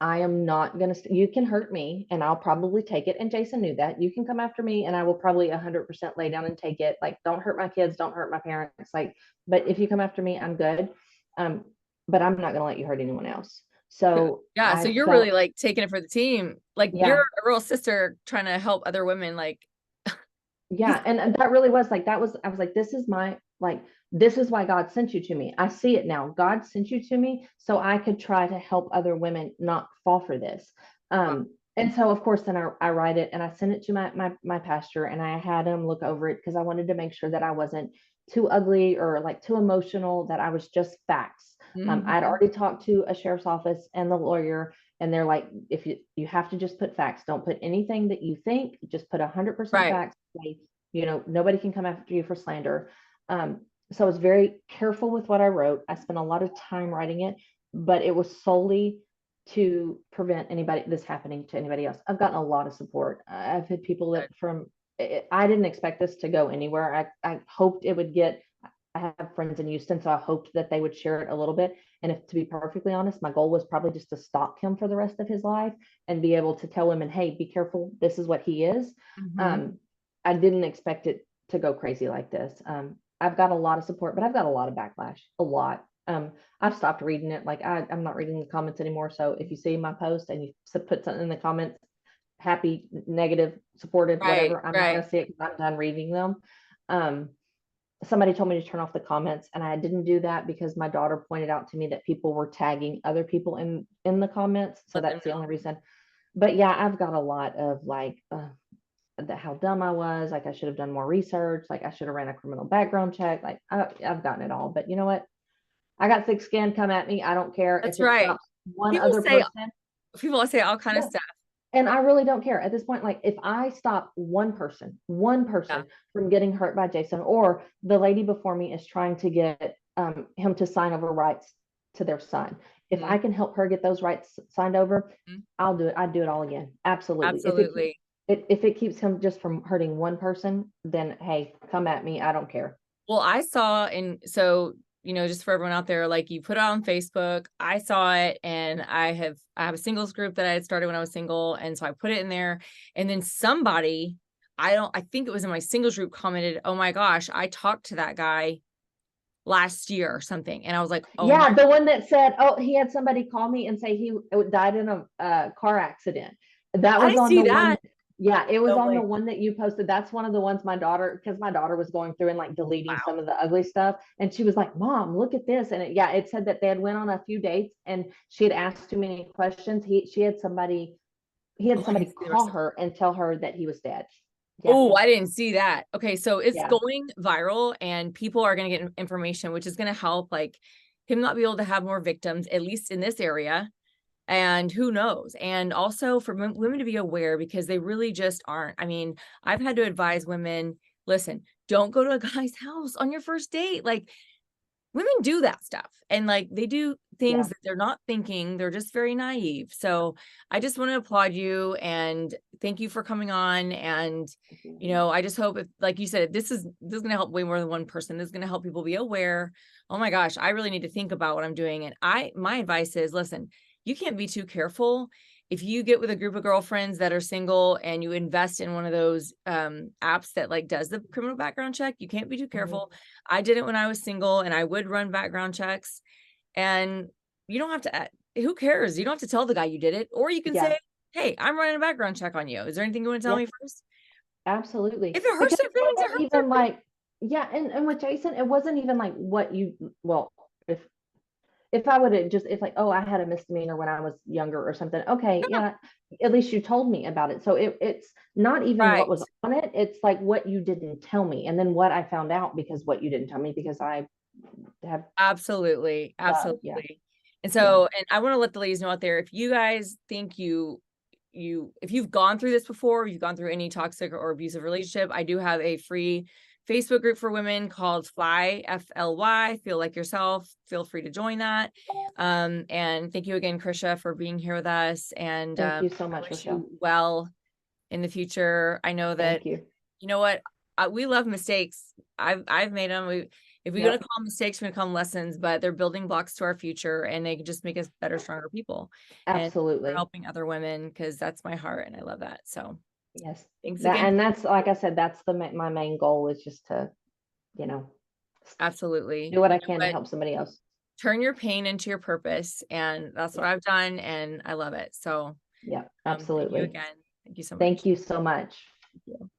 Speaker 2: I am not going to, you can hurt me and I'll probably take it. And Jason knew that. You can come after me and I will probably 100% lay down and take it. Like, don't hurt my kids, don't hurt my parents. Like, but if you come after me, I'm good. Um, but I'm not going to let you hurt anyone else. So
Speaker 1: Yeah. So
Speaker 2: I
Speaker 1: you're
Speaker 2: felt,
Speaker 1: really like taking it for the team. Like you're
Speaker 2: yeah,
Speaker 1: a real sister trying to help other women. Like,
Speaker 2: yeah, and that really was like that was I was like, this is my like this is why God sent you to me. I see it now. God sent you to me so I could try to help other women not fall for this. And so of course then I write it and I sent it to my pastor and I had him look over it because I wanted to make sure that I wasn't too ugly or like too emotional, that I was just facts. I'd
Speaker 1: Mhm.
Speaker 2: already talked to a sheriff's office and the lawyer, and they're like, if you have to just put facts, don't put anything that you think, just put 100%
Speaker 1: Right.
Speaker 2: facts. Nobody can come after you for slander. So I was very careful with what I wrote. I spent a lot of time writing it, but it was solely to prevent anybody this happening to anybody else. I've gotten a lot of support. I've had people that
Speaker 1: Good.
Speaker 2: I didn't expect this to go anywhere. I hoped it would get, I have friends in Houston, so I hoped that they would share it a little bit. And if, to be perfectly honest, my goal was probably just to stalk him for the rest of his life and be able to tell women, hey, be careful. This is what he is.
Speaker 1: Mhm.
Speaker 2: Um, I didn't expect it to go crazy like this. I've got a lot of support, but I've got a lot of backlash, a lot. I've stopped reading it. Like I'm not reading the comments anymore. So if you see my post and you put something in the comments, happy, negative, supportive,
Speaker 1: Right,
Speaker 2: whatever, I'm not
Speaker 1: right.
Speaker 2: going to see it because I'm done reading them. Um, Somebody told me to turn off the comments, and I didn't do that because my daughter pointed out to me that people were tagging other people in the comments. So
Speaker 1: Let them
Speaker 2: that's the
Speaker 1: know.
Speaker 2: only reason. But yeah, I've got a lot of like how dumb I was. Like I should have done more research. Like I should have ran a criminal background check. Like I've gotten it all. But you know what? I got thick skin. Come at me. I don't care if
Speaker 1: That's
Speaker 2: it
Speaker 1: right.
Speaker 2: stops one
Speaker 1: People
Speaker 2: other
Speaker 1: say
Speaker 2: person.
Speaker 1: people say all kind of
Speaker 2: Yeah.
Speaker 1: stuff.
Speaker 2: And I really don't care at this point. Like if I stop one
Speaker 1: Yeah.
Speaker 2: person from getting hurt by Jason, or the lady before me is trying to get him to sign over rights to their son. If
Speaker 1: Mhm.
Speaker 2: I can help her get those rights signed over,
Speaker 1: Mhm.
Speaker 2: I'll do it. I'd do it all again. Absolutely.
Speaker 1: Absolutely.
Speaker 2: If it keeps him just from hurting one person, then hey, come at me. I don't care.
Speaker 1: Well, I saw, and so, just for everyone out there, like you put it on Facebook, I saw it, and I have a singles group that I had started when I was single. And so I put it in there, and then somebody, I think it was in my singles group, commented, oh my gosh, I talked to that guy last year or something. And I was like, oh my,
Speaker 2: Yeah, the one that said, oh, he had somebody call me and say he died in a car accident. That
Speaker 1: I
Speaker 2: was
Speaker 1: didn't
Speaker 2: on
Speaker 1: see
Speaker 2: the one.
Speaker 1: that.
Speaker 2: Yeah, it was
Speaker 1: No
Speaker 2: on the
Speaker 1: way.
Speaker 2: one that you posted. That's one of the ones my daughter, because my daughter was going through and like deleting
Speaker 1: Wow.
Speaker 2: some of the ugly stuff, and she was like, "Mom, look at this." And yeah, it said that they had went on a few dates and she had asked too many questions. He had
Speaker 1: Oh, I didn't
Speaker 2: somebody
Speaker 1: see the
Speaker 2: call
Speaker 1: rest of it.
Speaker 2: her and tell her that he was dead. Yeah,
Speaker 1: Oh, I didn't see that. Okay, so it's
Speaker 2: yeah,
Speaker 1: going viral and people are going to get information, which is going to help like him not be able to have more victims, at least in this area. And who knows? And also for women to be aware because they really just aren't. I mean, I've had to advise women, listen, don't go to a guy's house on your first date. Like women do that stuff and like they do things
Speaker 2: yeah.
Speaker 1: that they're not thinking, they're just very naive. So I just want to applaud you and thank you for coming on. And I just hope, if like you said, this is going to help way more than one person. This is going to help people be aware. Oh my gosh, I really need to think about what I'm doing. And my advice is, listen, you can't be too careful. If you get with a group of girlfriends that are single and you invest in one of those apps that like does the criminal background check, you can't be too
Speaker 2: Mhm.
Speaker 1: careful. I did it when I was single and I would run background checks, and you don't have to, who cares? You don't have to tell the guy you did it, or you can
Speaker 2: Yeah,
Speaker 1: say, hey, I'm running a background check on you. Is there anything you want to tell
Speaker 2: yeah.
Speaker 1: me first?
Speaker 2: Absolutely.
Speaker 1: If it hurts
Speaker 2: Because
Speaker 1: their
Speaker 2: it
Speaker 1: feelings, it
Speaker 2: wasn't
Speaker 1: hurts their
Speaker 2: even
Speaker 1: feelings.
Speaker 2: like, yeah, and with Jason, it wasn't even like what you, well, if I would have just, if like, oh, I had a misdemeanor when I was younger or something, okay, yeah, at least you told me about it. So it's not even what
Speaker 1: Right.
Speaker 2: was on it. It's like what you didn't tell me. And then what I found out because what you didn't tell me because I have,
Speaker 1: Absolutely.
Speaker 2: yeah,
Speaker 1: Absolutely. And
Speaker 2: yeah,
Speaker 1: so, and I want to let the ladies know out there, if you guys think if you've gone through this before, you've gone through any toxic or abusive relationship, I do have a free Facebook group for women called FLY, Feel Like Yourself. Feel free to join that. And thank you again, Krisha, for being here with us. And
Speaker 2: thank you so
Speaker 1: I
Speaker 2: much,
Speaker 1: wish
Speaker 2: Rochelle.
Speaker 1: you well in the future. I know that,
Speaker 2: Thank you.
Speaker 1: you know what, we love mistakes. I've made them. If we're gonna
Speaker 2: Yep,
Speaker 1: call them mistakes, we're gonna call them lessons, but they're building blocks to our future, and they can just make us better, stronger people. And for
Speaker 2: absolutely.
Speaker 1: helping other women, because that's my heart, and I love that. So
Speaker 2: Yes.
Speaker 1: thanks
Speaker 2: That,
Speaker 1: again.
Speaker 2: and that's, like I said, that's my main goal is just to, you know, do
Speaker 1: Absolutely.
Speaker 2: what
Speaker 1: You
Speaker 2: I
Speaker 1: know
Speaker 2: can to
Speaker 1: what?
Speaker 2: help somebody else.
Speaker 1: Turn your pain into your purpose, and that's what
Speaker 2: Yeah.
Speaker 1: I've done, and I love it. So
Speaker 2: Yeah,
Speaker 1: thank you
Speaker 2: absolutely.
Speaker 1: again. Thank you so
Speaker 2: Thank
Speaker 1: much.
Speaker 2: you so much.
Speaker 1: Thank you.